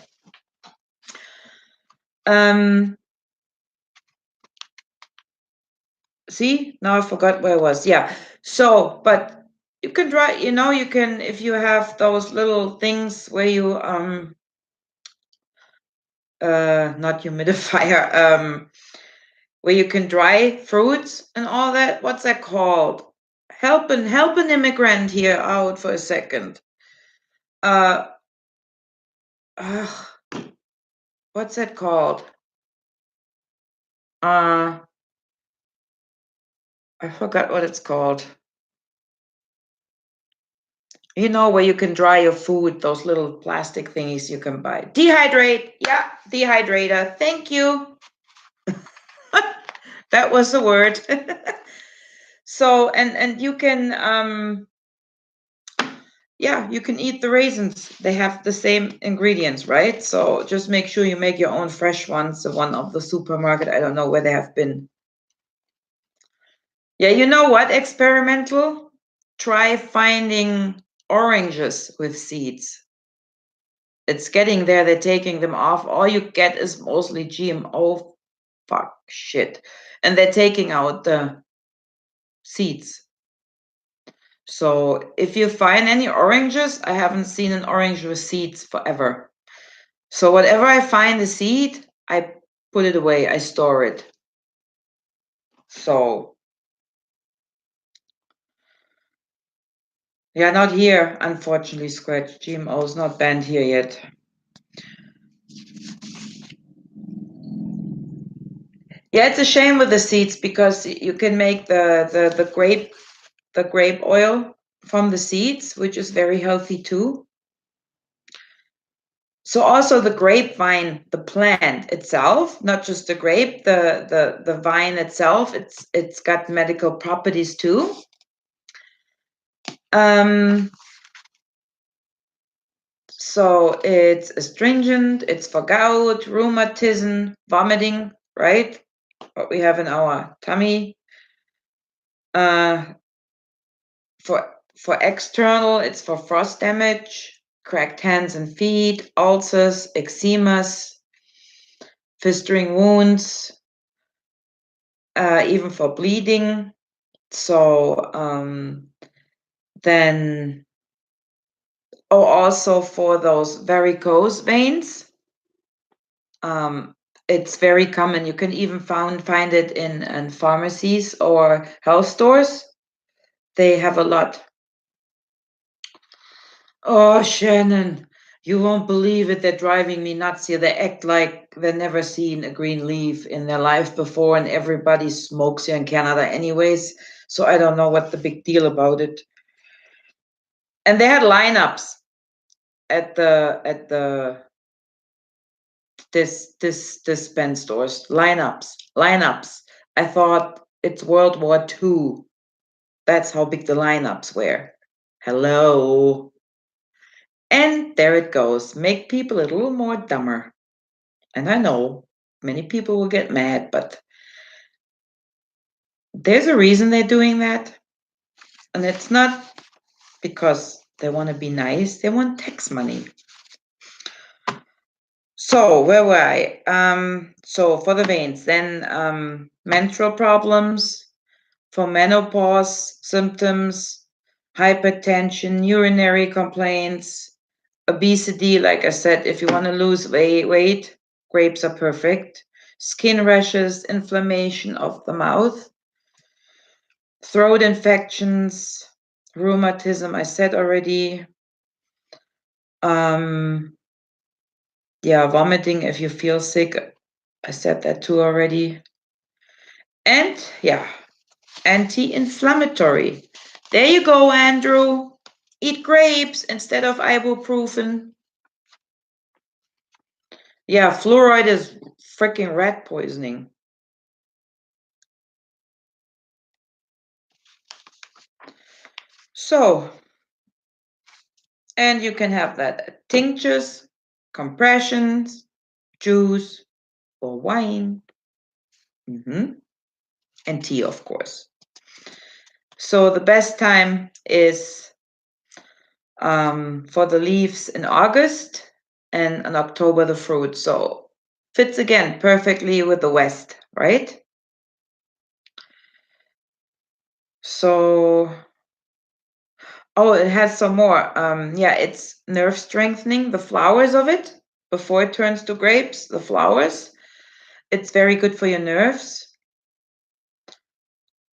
A: See, now I forgot where I was. Yeah. So, but you can try, you know, you can, if you have those little things where you not humidifier, where you can dry fruits and all that. What's that called? Help an immigrant here out for a second. What's that called? I forgot what it's called. You know, where you can dry your food, those little plastic thingies you can buy. Dehydrate. Yeah, dehydrator. Thank you. That was the word. So, and you can, yeah, you can eat the raisins. They have the same ingredients, right? So just make sure you make your own fresh ones. The one of the supermarket, I don't know where they have been. Yeah, you know what? Experimental. Try finding oranges with seeds. It's getting there. They're taking them off. All you get is mostly GMO. Fuck shit. And they're taking out the seeds. So if you find any oranges, I haven't seen an orange with seeds forever. So whatever I find the seed, I put it away. I store it. So yeah, not here, unfortunately, Scratch. GMO is not banned here yet. Yeah, it's a shame with the seeds because you can make the grape oil from the seeds, which is very healthy too. So also the grapevine, the plant itself, not just the grape, the vine itself, it's got medical properties too. So it's astringent, it's for gout, rheumatism, vomiting, right? What we have in our tummy. For external, it's for frost damage, cracked hands and feet, ulcers, eczemas, festering wounds, even for bleeding. So then, also for those varicose veins. It's very common. You can even find it in pharmacies or health stores. They have a lot. Oh, Shannon, you won't believe it. They're driving me nuts here. They act like they've never seen a green leaf in their life before, and everybody smokes here in Canada anyways. So I don't know what the big deal about it. And they had lineups at the this pen stores. Lineups. I thought it's World War II. That's how big the lineups were. Hello. And there it goes. Make people a little more dumber. And I know many people will get mad, but There's a reason they're doing that. And it's not because they want to be nice, they want tax money. So where were I? So for the veins, then menstrual problems, for menopause symptoms, hypertension, urinary complaints, obesity. Like I said, if you want to lose weight, grapes are perfect. Skin rashes, inflammation of the mouth, throat infections, rheumatism, I said already. Yeah, vomiting if you feel sick. I said that too already. And yeah, anti-inflammatory. There you go, Andrew. Eat grapes instead of ibuprofen. Yeah, fluoride is freaking rat poisoning. So, and you can have that tinctures, compressions, juice, or wine. And tea, of course. So the best time is for the leaves in August and in October the fruit. So fits again perfectly with the West, right? So, oh, it has some more. Yeah, it's nerve strengthening, the flowers of it, before it turns to grapes, the flowers. It's very good for your nerves.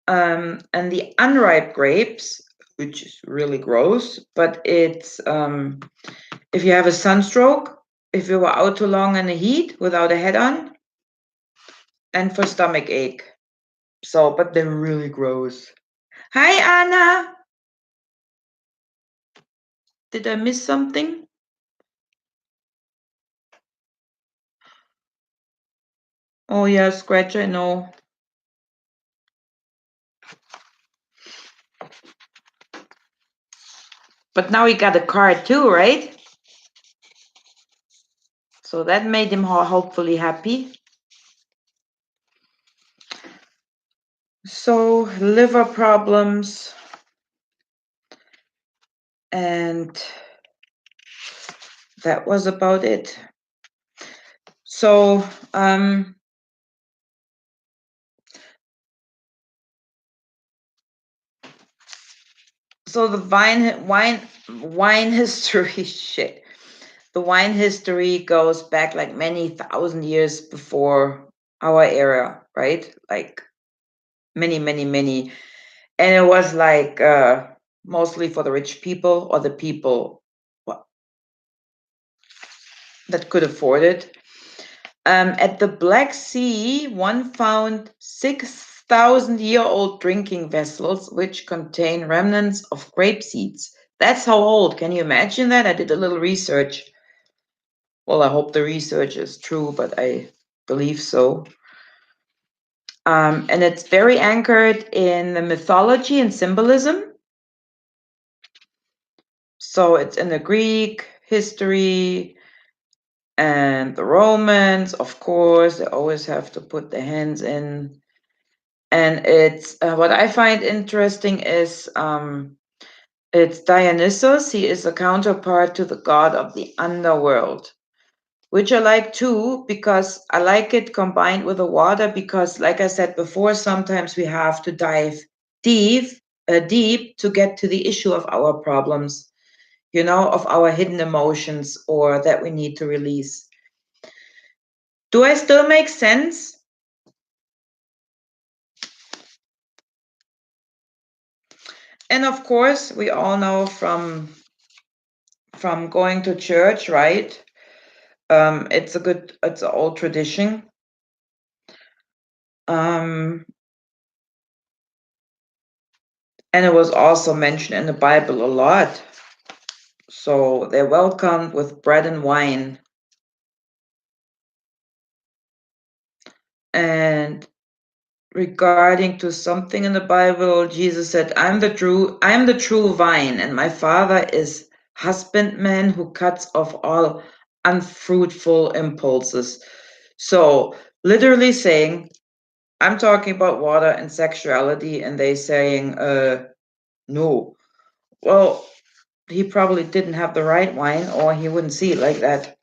A: And the unripe grapes, which is really gross, but it's if you have a sunstroke, if you were out too long in the heat without a hat on, and for stomach ache. So, but they're really gross. Hi, Anna. Did I miss something? Oh, yeah, scratch, I know. But now he got a card too, right? So that made him hopefully happy. So, liver problems. And that was about it. So, so the wine history shit. The wine history goes back like many thousand years before our era, right? Like many, many, many. And it was like mostly for the rich people or the people that could afford it. At the Black Sea, one found 6,000-year-old drinking vessels which contain remnants of grape seeds. That's how old. Can you imagine that? I did a little research. Well, I hope the research is true, but I believe so. And it's very anchored in the mythology and symbolism. So it's in the Greek history and the Romans, of course. They always have to put their hands in. And it's what I find interesting is it's Dionysus. He is a counterpart to the god of the underworld, which I like too, because I like it combined with the water, because like I said before, sometimes we have to dive deep to get to the issue of our problems, of our hidden emotions or that we need to release. Do I still make sense? And of course, we all know from going to church, right? It's an old tradition. And it was also mentioned in the Bible a lot. So they're welcomed with bread and wine. And regarding to something in the Bible, Jesus said, I'm the true vine, and my Father is husbandman who cuts off all unfruitful impulses. So literally saying, I'm talking about water and sexuality, and they saying, no. Well, he probably didn't have the right wine, or he wouldn't see it like that.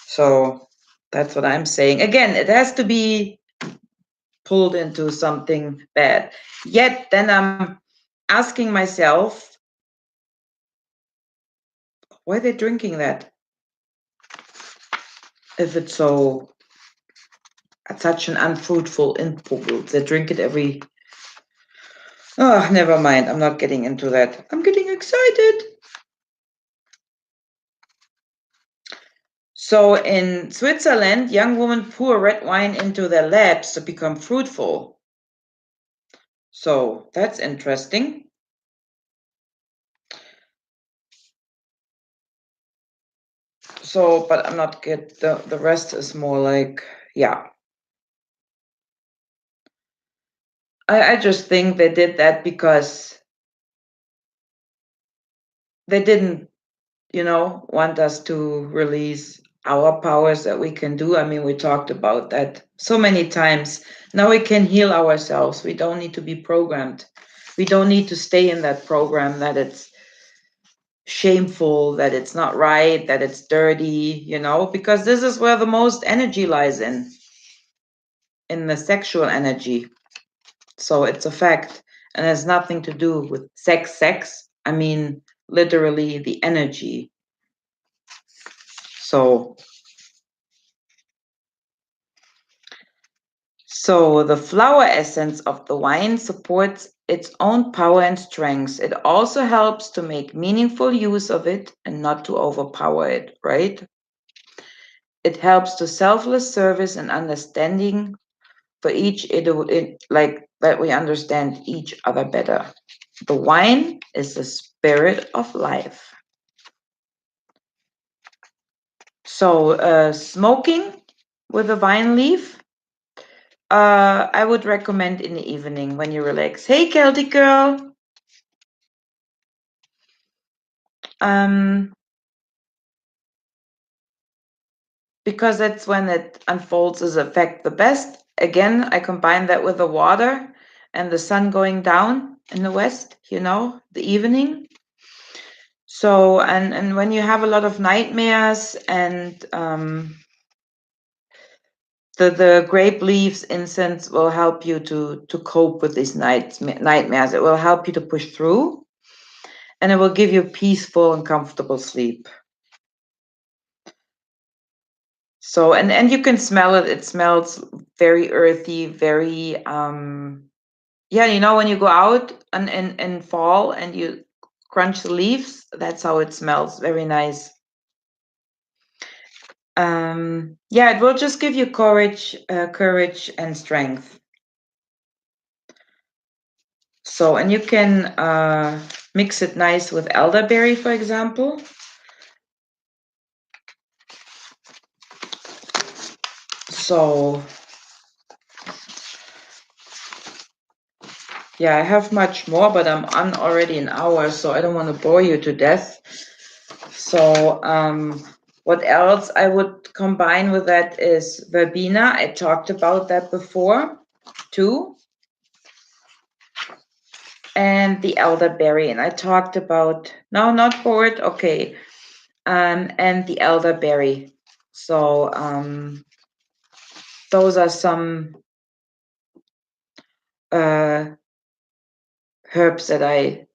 A: So that's what I'm saying. Again, it has to be pulled into something bad. Yet then I'm asking myself, why are they drinking that? If it's so such an unfruitful input, they drink it every. Oh, never mind. I'm not getting into that. I'm getting excited. So in Switzerland, young women pour red wine into their labs to become fruitful. So that's interesting. So, but I'm not good. The rest is more like, yeah. I just think they did that because they didn't, want us to release our powers that we can do. I mean, we talked about that so many times. Now we can heal ourselves. We don't need to be programmed. We don't need to stay in that program that it's shameful, that it's not right, that it's dirty, because this is where the most energy lies in the sexual energy. So it's a fact. And it has nothing to do with sex. I mean, literally the energy. So the flower essence of the wine supports its own power and strength. It also helps to make meaningful use of it and not to overpower it, right? It helps to selfless service and understanding for each, like that we understand each other better. The wine is the spirit of life. So smoking with a vine leaf, I would recommend in the evening when you relax. Hey, Celtic girl. Because that's when it unfolds its effect the best. Again, I combine that with the water and the sun going down in the west, the evening. So, and when you have a lot of nightmares and the grape leaves incense will help you to cope with these nightmares. It will help you to push through, and it will give you peaceful and comfortable sleep. So, and you can smell it. It smells very earthy, very yeah, when you go out and fall and you crunch the leaves, that's how it smells. Very nice. Yeah, it will just give you courage and strength. So, and you can mix it nice with elderberry, for example. So, yeah, I have much more, but I'm on already an hour, so I don't want to bore you to death. So, what else I would combine with that is verbena. I talked about that before, too. And the elderberry, and I talked about, no, not gourd, okay. And the elderberry. So, those are some herbs that I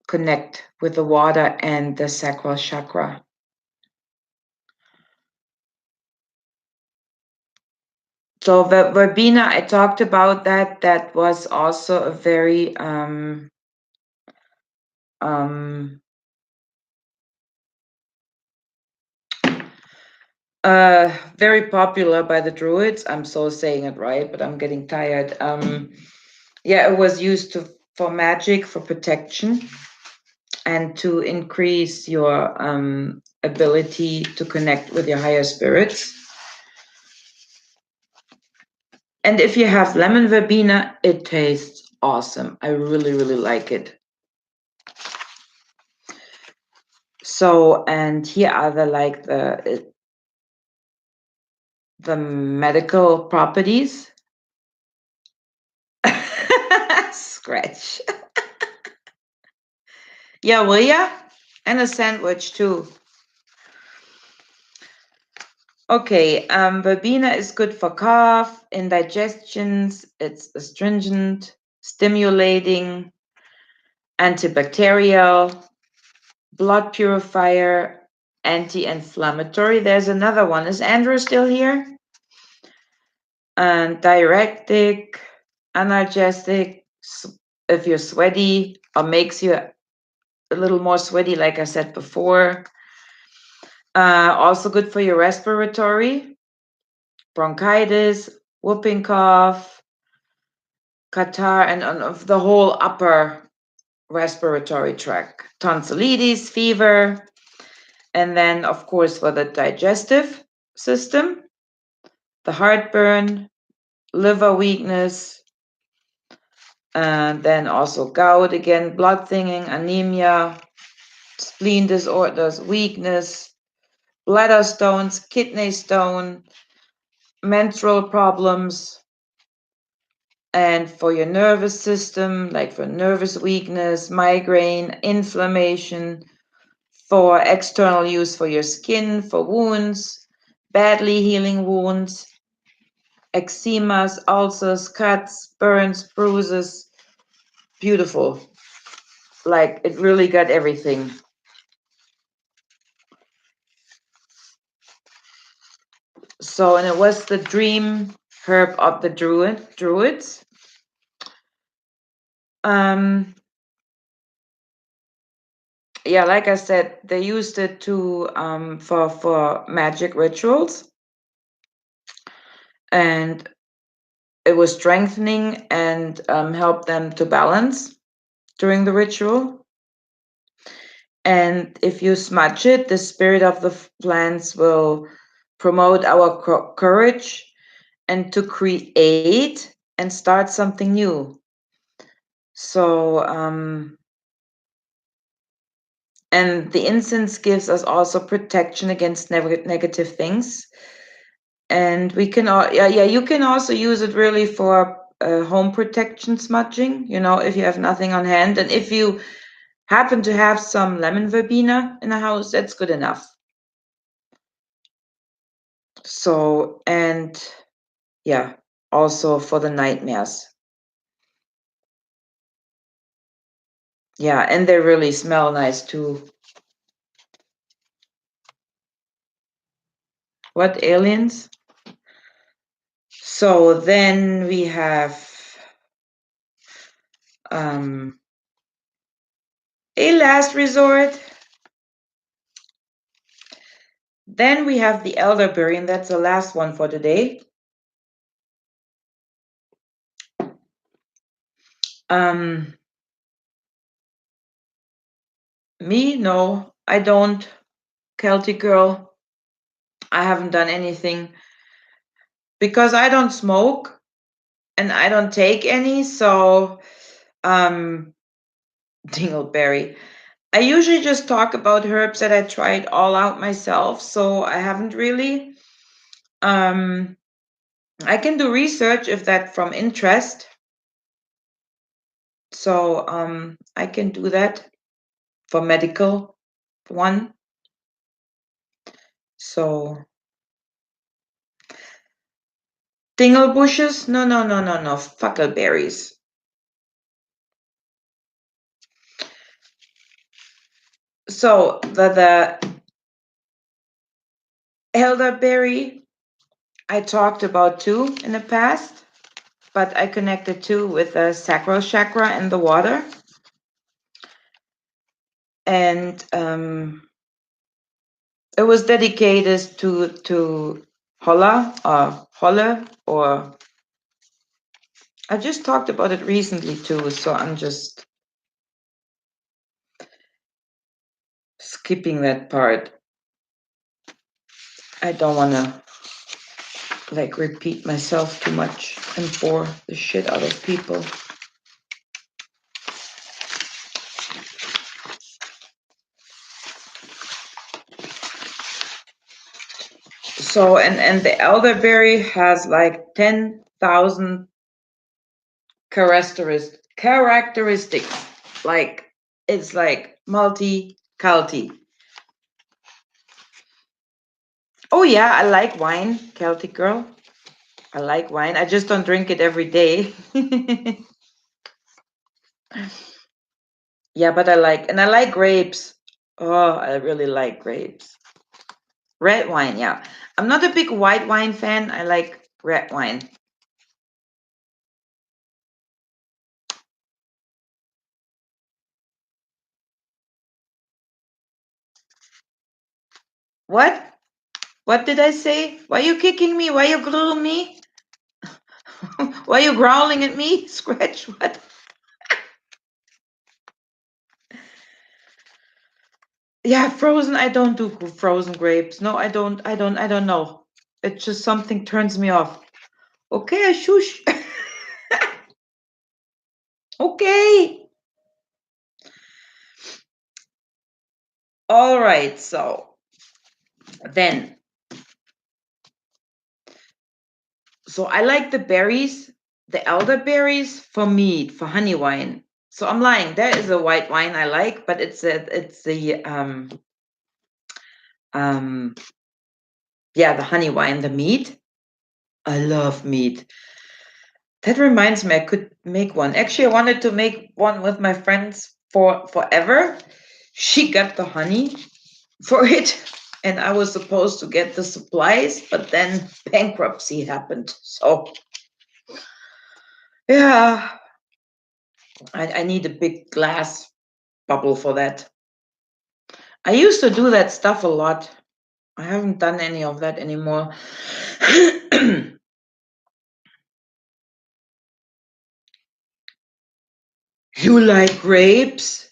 A: connect with the water and the sacral chakra. So the verbena, I talked about that. That was also a very very popular by the Druids. I'm so saying it right, but I'm getting tired. Yeah, it was used for magic, for protection, and to increase your ability to connect with your higher spirits. And if you have lemon verbena, it tastes awesome. I really, really like it. So, and here are the medical properties. Scratch. Yeah, will ya? And a sandwich too. Okay, verbena is good for cough, indigestions. It's astringent, stimulating, antibacterial, blood purifier, anti-inflammatory. There's another one. Is Andrew still here? And diuretic, analgesic, if you're sweaty or makes you a little more sweaty, like I said before. Also good for your respiratory, bronchitis, whooping cough, catarrh, and of the whole upper respiratory tract, tonsillitis, fever, and then, of course, for the digestive system, the heartburn, liver weakness, and then also gout again, blood thinning, anemia, spleen disorders, weakness, bladder stones, kidney stone, menstrual problems, and for your nervous system, like for nervous weakness, migraine, inflammation, for external use for your skin, for wounds, badly healing wounds, eczemas, ulcers, cuts, burns, bruises. Beautiful. Like it really got everything. So, and it was the dream herb of the druids. Yeah, like I said, they used it to for magic rituals, and it was strengthening and helped them to balance during the ritual. And if you smudge it, the spirit of the plants will promote our courage and to create and start something new. So, and the incense gives us also protection against negative things. And we can, you can also use it really for home protection smudging, if you have nothing on hand. And if you happen to have some lemon verbena in the house, that's good enough. So, and yeah, also for the nightmares. Yeah, and they really smell nice too. What aliens? So then we have a last resort. Then we have the elderberry, and that's the last one for today. Me? No, I don't. Celtic girl. I haven't done anything because I don't smoke and I don't take any. So, dingleberry. I usually just talk about herbs that I tried all out myself. So I haven't really. I can do research if that's from interest. So I can do that for medical one. So dingle bushes? No. Fuckleberries. So the elderberry I talked about too in the past, but I connected too with the sacral chakra and the water. And it was dedicated to Holla or Holle, or I just talked about it recently too, so I'm just skipping that part. I don't want to repeat myself too much and bore the shit out of people. So and the elderberry has 10,000 characteristics. Like, it's like multi-culti. Oh yeah, I like wine, Celtic girl. I like wine. I just don't drink it every day. Yeah, but I like grapes. Oh, I really like grapes. Red wine, yeah. I'm not a big white wine fan. I like red wine. What? What did I say? Why are you kicking me? Why are you grilling me? Why are you growling at me? Scratch, what? Yeah, frozen. I don't do frozen grapes. No, I don't. I don't know. It's just something turns me off. Okay, I shush. Okay. All right. Then, so I like the berries, the elderberries for mead, for honey wine. So I'm lying. There is a white wine I like, but it's the um yeah, the honey wine, the mead. I love mead. That reminds me, I could make one. Actually, I wanted to make one with my friends for forever. She got the honey for it, and I was supposed to get the supplies, but then bankruptcy happened. So yeah, I need a big glass bubble for that. I used to do that stuff a lot. I haven't done any of that anymore. You like grapes?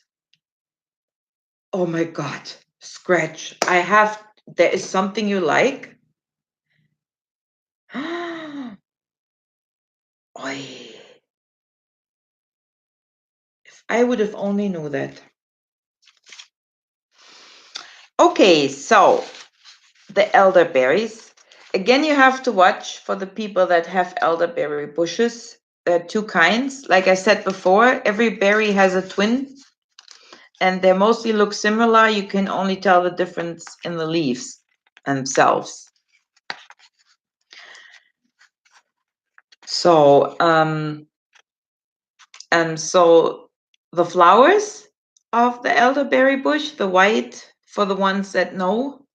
A: Oh my God. Scratch. There is something you like? Oi. If I would have only knew that. Okay, so the elderberries. Again, you have to watch for the people that have elderberry bushes. There are two kinds. Like I said before, every berry has a twin, and they mostly look similar. You can only tell the difference in the leaves themselves. So, so the flowers of the elderberry bush, the white, for the ones that know,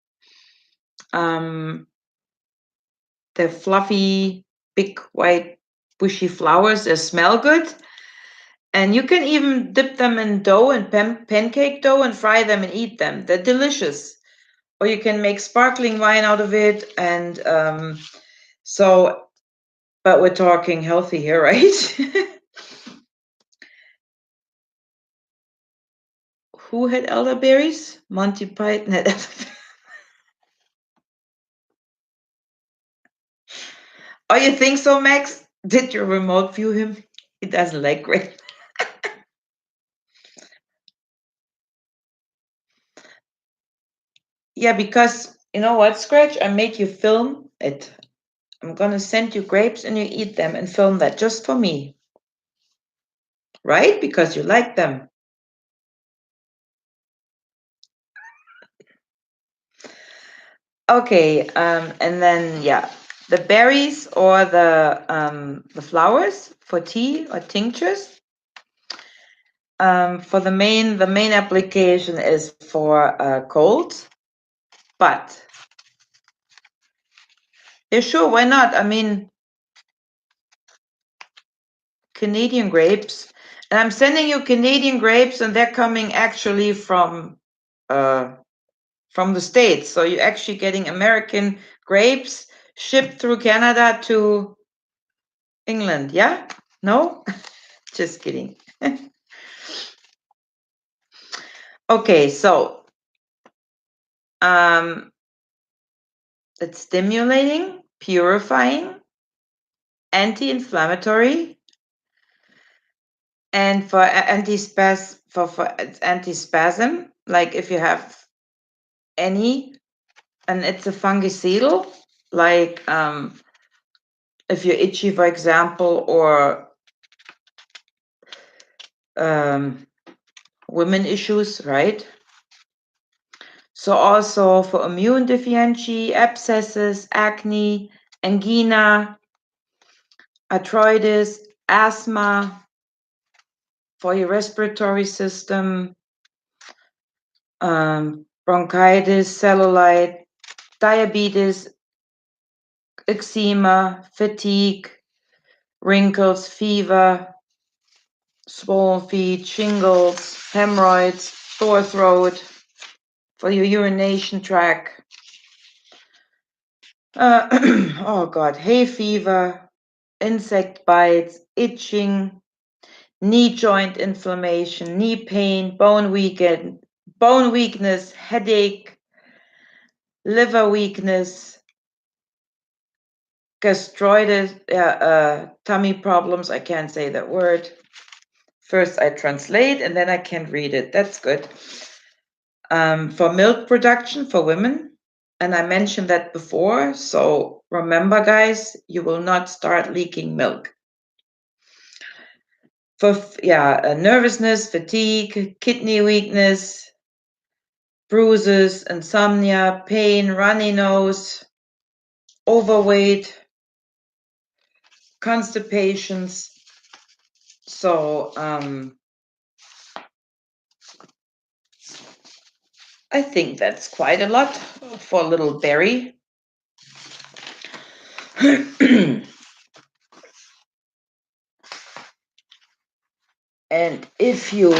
A: they're fluffy, big, white, bushy flowers. They smell good. And you can even dip them in dough and pancake dough and fry them and eat them. They're delicious. Or you can make sparkling wine out of it. And but we're talking healthy here, right? Who had elderberries? Monty Python had elderberries. Oh, you think so, Max? Did you remote view him? He doesn't like grape. Yeah, because you know what, Scratch? I make you film it. I'm gonna send you grapes and you eat them and film that just for me. Right? Because you like them. Okay, and then yeah, the berries or the flowers for tea or tinctures. For the main application is for colds, but yeah, sure, why not? I mean, Canadian grapes, and I'm sending you Canadian grapes, and they're coming actually from the States. So you're actually getting American grapes shipped through Canada to England. Yeah? No? Just kidding. Okay, so it's stimulating, purifying, anti-inflammatory, and for it's antispasm, like if you have any, and it's a fungicidal, like if you're itchy, for example, or women issues, right? So also for immune deficiency, abscesses, acne, angina, arthritis, asthma, for your respiratory system, bronchitis, cellulite, diabetes, eczema, fatigue, wrinkles, fever, swollen feet, shingles, hemorrhoids, sore throat, for your urination tract. Oh God, hay fever, insect bites, itching, knee joint inflammation, knee pain, bone weakness, headache, liver weakness, gastritis, tummy problems. I can't say that word. First I translate and then I can read it. That's good. For milk production for women. And I mentioned that before. So remember, guys, you will not start leaking milk. For nervousness, fatigue, kidney weakness, bruises, insomnia, pain, runny nose, overweight, constipations. So I think that's quite a lot for little Berry. And if you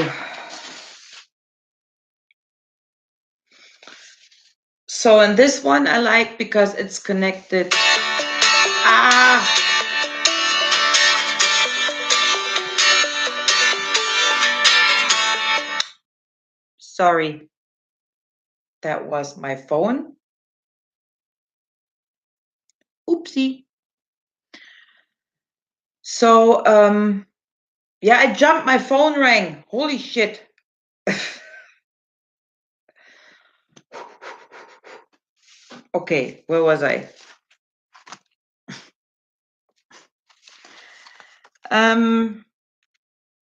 A: so in this one I like because it's connected. Sorry, that was my phone. Oopsie. So yeah, I jumped, my phone rang. Holy shit. Okay, where was I?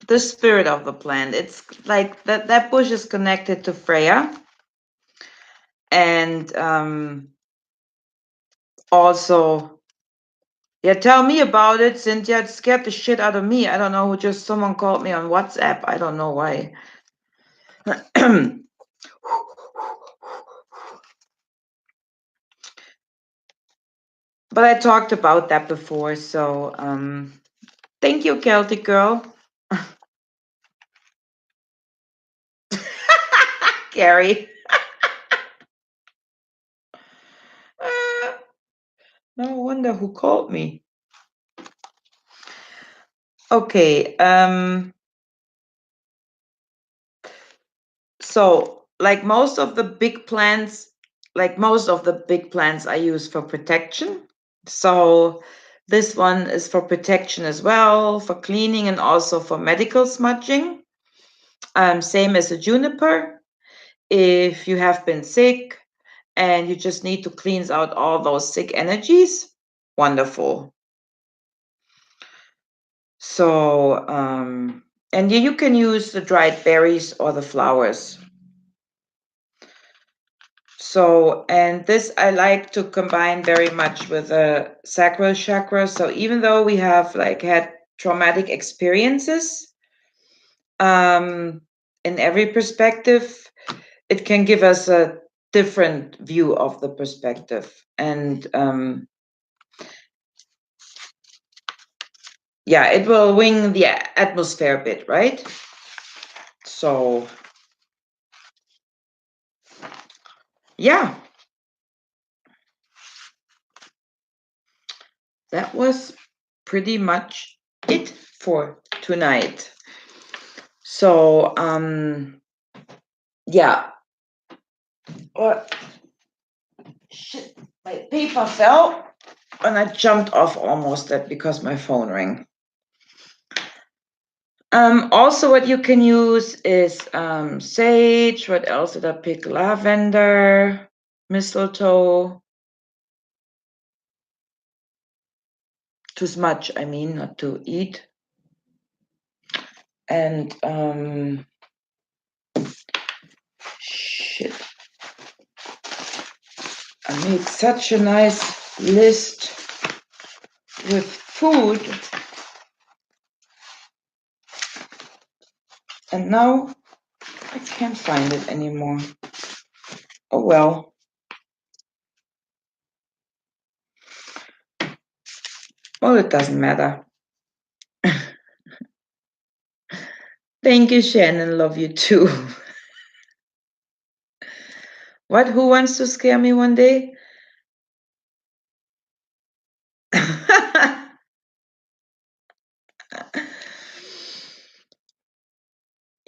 A: The spirit of the plant. It's like that bush is connected to Freya. And also, yeah, tell me about it, Cynthia. It scared the shit out of me. I don't know who, just someone called me on WhatsApp. I don't know why. But I talked about that before, so thank you, Celtic girl. Gary. No wonder who called me. Okay. So like most of the big plants I use for protection. So this one is for protection as well, for cleaning and also for medical smudging. Same as a juniper. If you have been sick and you just need to cleanse out all those sick energies, wonderful. So, and you can use the dried berries or the flowers. So, and this I like to combine very much with the sacral chakra. So even though we have like had traumatic experiences, in every perspective, it can give us a different view of the perspective. And yeah, it will wing the atmosphere a bit, right? So yeah, that was pretty much it for tonight. So yeah. What? Shit, my paper fell and I jumped off almost that because my phone rang. Also what you can use is sage. What else did I pick? Lavender, mistletoe. To smudge, I mean, not to eat. And shit, I made such a nice list with food, and now I can't find it anymore. Oh well. Well, it doesn't matter. Thank you, Shannon. Love you too. What? Who wants to scare me one day?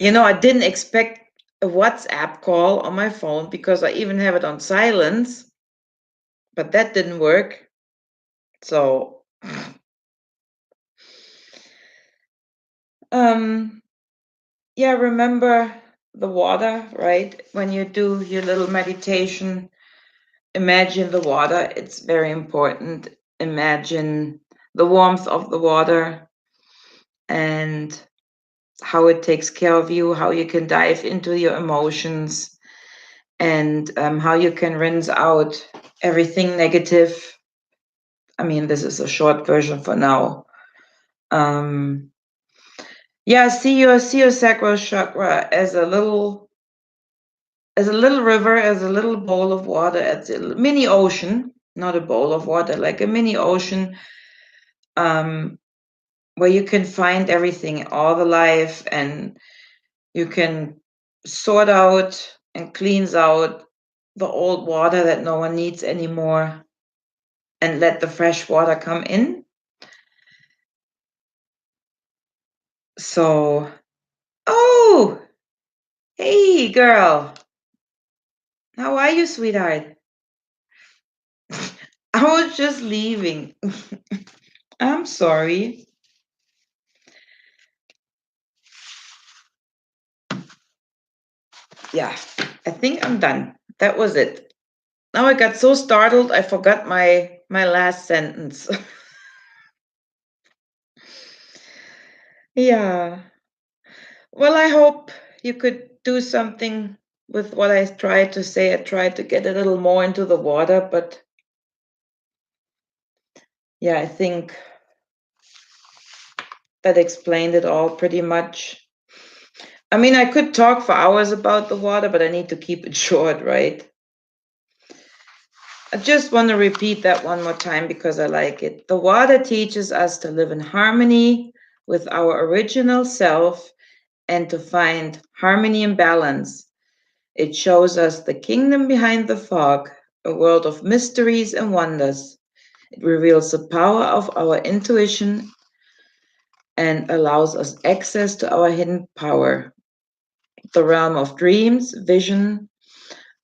A: You know, I didn't expect a WhatsApp call on my phone because I even have it on silence, but that didn't work. So, yeah, remember the water, right? When you do your little meditation, imagine the water. It's very important. Imagine the warmth of the water and how it takes care of you, how you can dive into your emotions, and how you can rinse out everything negative. I mean, this is a short version for now. Yeah, see your sacral chakra as a little river, as a little bowl of water, as a mini ocean, not a bowl of water, like a mini ocean, where you can find everything, all the life, and you can sort out and cleanse out the old water that no one needs anymore and let the fresh water come in. So, oh, hey, girl. How are you, sweetheart? I was just leaving. I'm sorry. Yeah, I think I'm done. That was it. Now I got so startled I forgot my last sentence. Yeah. Well, I hope you could do something with what I tried to say. I tried to get a little more into the water, but yeah, I think that explained it all pretty much. I mean, I could talk for hours about the water, but I need to keep it short, right? I just want to repeat that one more time because I like it. The water teaches us to live in harmony with our original self and to find harmony and balance. It shows us the kingdom behind the fog, a world of mysteries and wonders. It reveals the power of our intuition and allows us access to our hidden power. The realm of dreams, vision,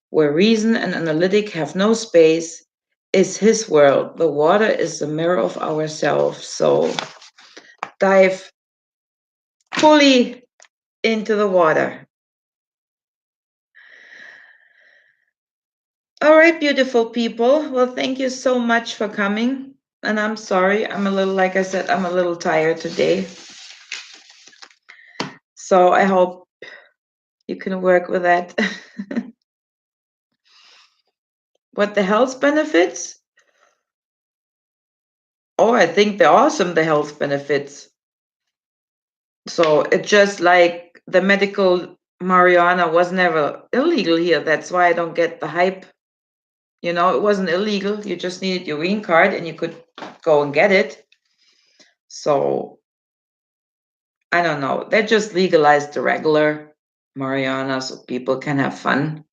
A: where reason and analytic have no space, is his world. The water is the mirror of ourselves. So dive fully into the water. All right, beautiful people. Well, thank you so much for coming. And I'm sorry, I'm a little, like I said, I'm a little tired today. So I hope you can work with that. What the health benefits? Oh, I think they're awesome, the health benefits. So it's just like the medical marijuana was never illegal here. That's why I don't get the hype. You know, it wasn't illegal. You just needed your green card and you could go and get it. So I don't know. They just legalized the regular marijuana so people can have fun.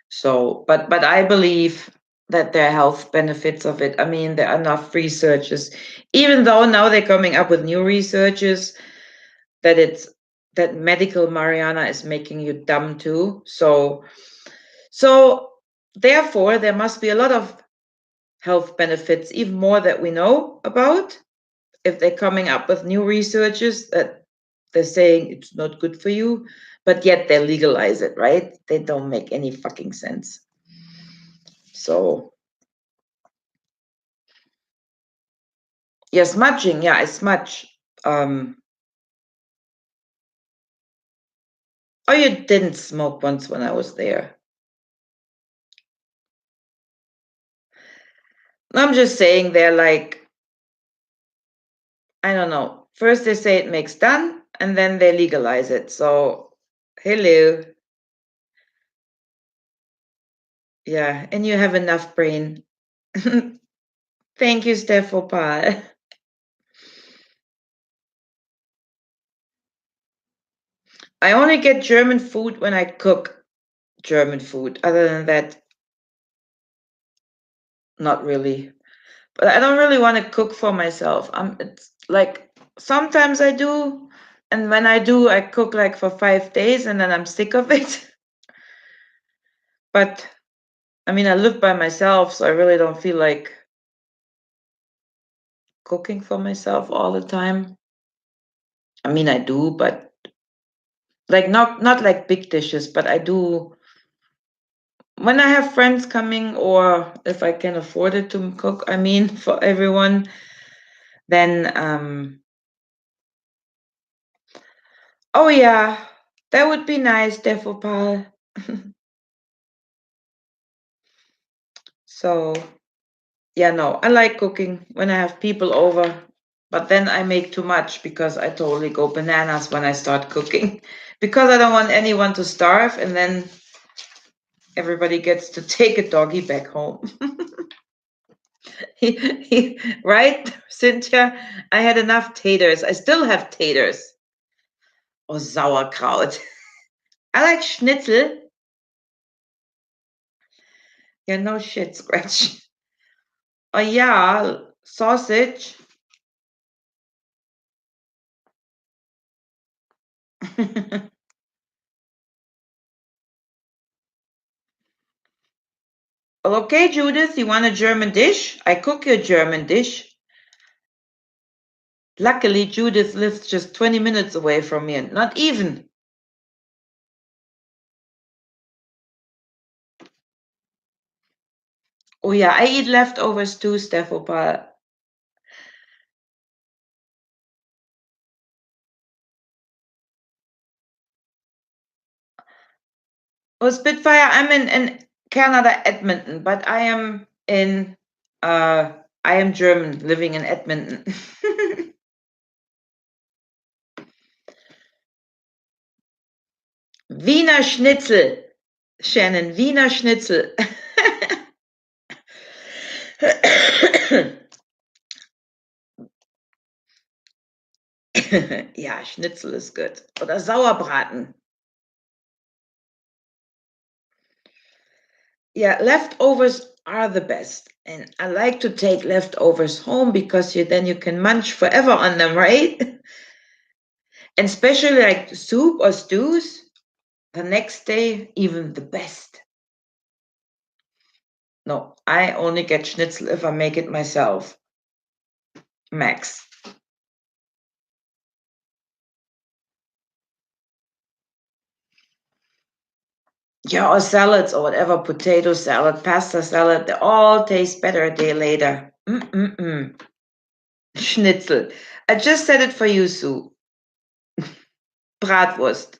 A: So, but I believe that there are health benefits of it. I mean, there are enough researches, even though now they're coming up with new researches that it's that medical marijuana is making you dumb too. So therefore there must be a lot of health benefits, even more that we know about, if they're coming up with new researches that they're saying it's not good for you, but yet they legalize it, right? They don't make any fucking sense. So yeah, smudging, yeah, I smudge. Oh, you didn't smoke once when I was there. I'm just saying they're like, I don't know. First they say it makes done, and then they legalize it. So, hello. Yeah, and you have enough brain. Thank you, Stefopal. I only get German food when I cook German food. Other than that, not really. But I don't really want to cook for myself. It's like sometimes I do, and when I do, I cook like for 5 days, and then I'm sick of it. But I mean, I live by myself, so I really don't feel like cooking for myself all the time. I mean, I do, but like not like big dishes, but I do when I have friends coming or if I can afford it to cook, I mean, for everyone, then oh yeah, that would be nice, Defopal. So yeah, no, I like cooking when I have people over, but then I make too much because I totally go bananas when I start cooking because I don't want anyone to starve and then everybody gets to take a doggy back home. Right, Cynthia? I had enough taters. I still have taters. Or sauerkraut. I like schnitzel. Yeah, no shit, Scratch. Oh yeah, sausage. Well, okay, Judith, you want a German dish? I cook you a German dish. Luckily, Judith lives just 20 minutes away from me, and not even. Oh yeah, I eat leftovers too, Stefopal. Oh, Spitfire, I'm in Canada, Edmonton, but I am German, living in Edmonton. Wiener Schnitzel, Shannon, Wiener Schnitzel. Ja, Schnitzel is good. Oder Sauerbraten. Yeah, leftovers are the best. And I like to take leftovers home because then you can munch forever on them, right? And especially like soup or stews, the next day, even the best. No, I only get schnitzel if I make it myself. Max. Yeah, or salads or whatever, potato salad, pasta salad, they all taste better a day later. Mm-mm-mm. Schnitzel. I just said it for you, Sue. Bratwurst.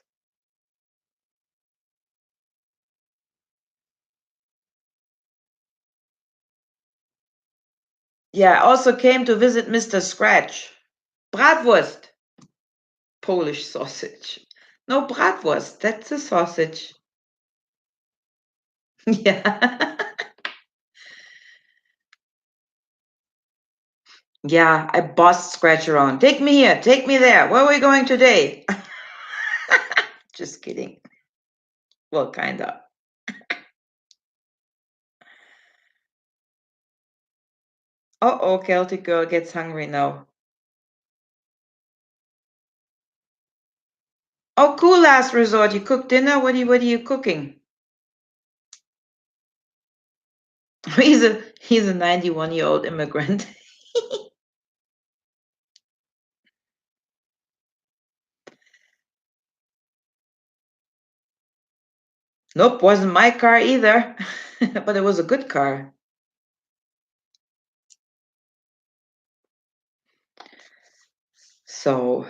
A: Yeah, I also came to visit Mr. Scratch. Bratwurst. Polish sausage. No, bratwurst. That's a sausage. Yeah. Yeah, I bossed Scratch around. Take me here. Take me there. Where are we going today? Just kidding. Well, kind of. Uh-oh, Celtic girl gets hungry now. Oh, cool, last resort. You cook dinner? What are you cooking? He's a 91-year-old immigrant. Nope, wasn't my car either. But it was a good car. So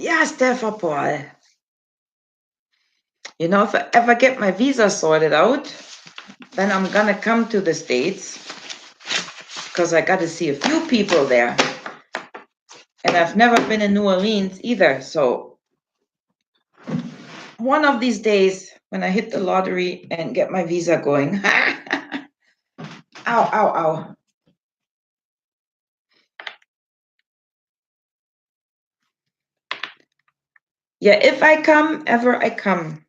A: Ja, Stavropol. You know, if I ever get my visa sorted out, then I'm gonna come to the States because I got to see a few people there. And I've never been in New Orleans either. So one of these days when I hit the lottery and get my visa going. Ow, ow, ow. Yeah, if I come, ever I come.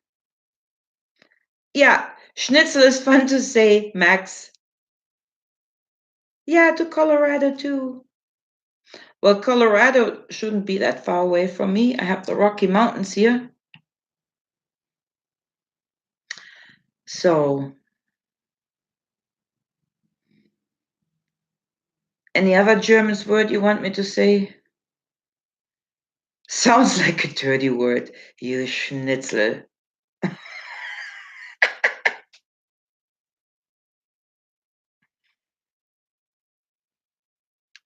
A: Yeah, Schnitzel is fun to say, Max. Yeah, to Colorado too. Well, Colorado shouldn't be that far away from me. I have the Rocky Mountains here. So, any other German word you want me to say? Sounds like a dirty word. You Schnitzel.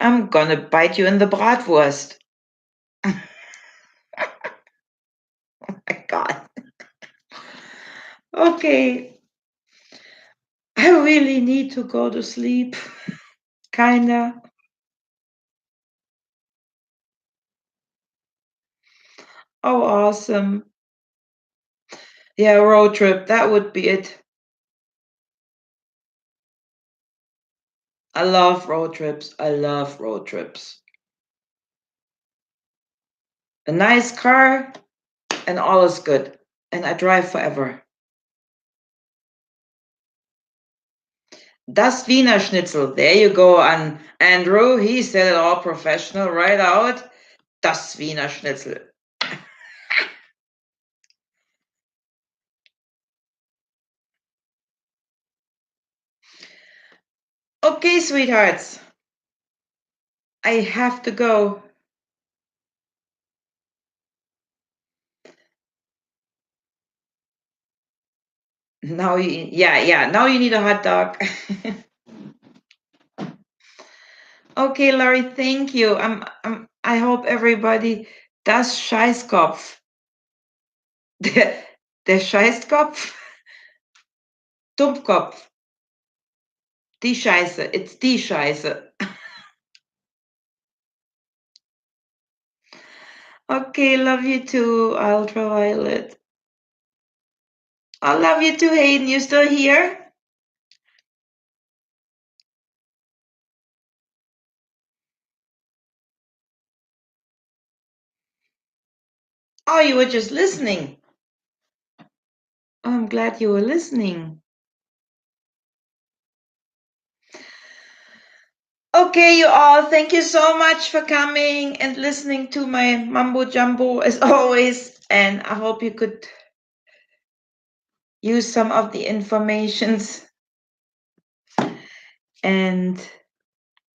A: I'm gonna bite you in the bratwurst. Oh my God. Okay. I really need to go to sleep. Kinda. Oh, awesome. Yeah, road trip. That would be it. I love road trips. I love road trips. A nice car and all is good. And I drive forever. Das Wiener Schnitzel. There you go. And Andrew, he said it all professional right out. Das Wiener Schnitzel. Okay, sweethearts. I have to go. Now now you need a hot dog. Okay, Laurie, thank you. I hope everybody das Scheißkopf. Der Scheißkopf? Dummkopf. Die Scheiße. It's die Scheiße. Okay, love you too, Ultraviolet. I love you too, Hayden. You still here? Oh, you were just listening. Oh, I'm glad you were listening. Okay, you all, thank you so much for coming and listening to my mumbo jumbo as always. And I hope you could use some of the informations. And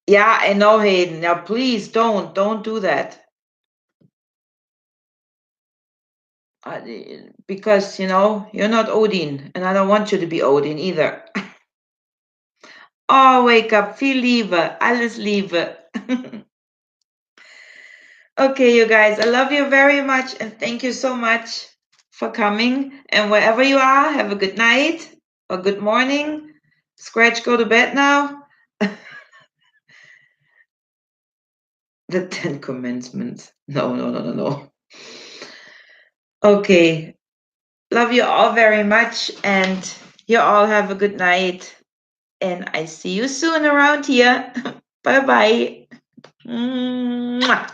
A: yeah, I know, Hayden. Now, please don't do that. Because, you know, you're not Odin, and I don't want you to be Odin either. Oh, wake up, viel Liebe, alles Liebe. Okay, you guys, I love you very much, and thank you so much for coming. And wherever you are, have a good night or good morning. Scratch, go to bed now. The 10 Commandments. No. Okay. Love you all very much, and you all have a good night. And I see you soon around here. Bye-bye. Mwah.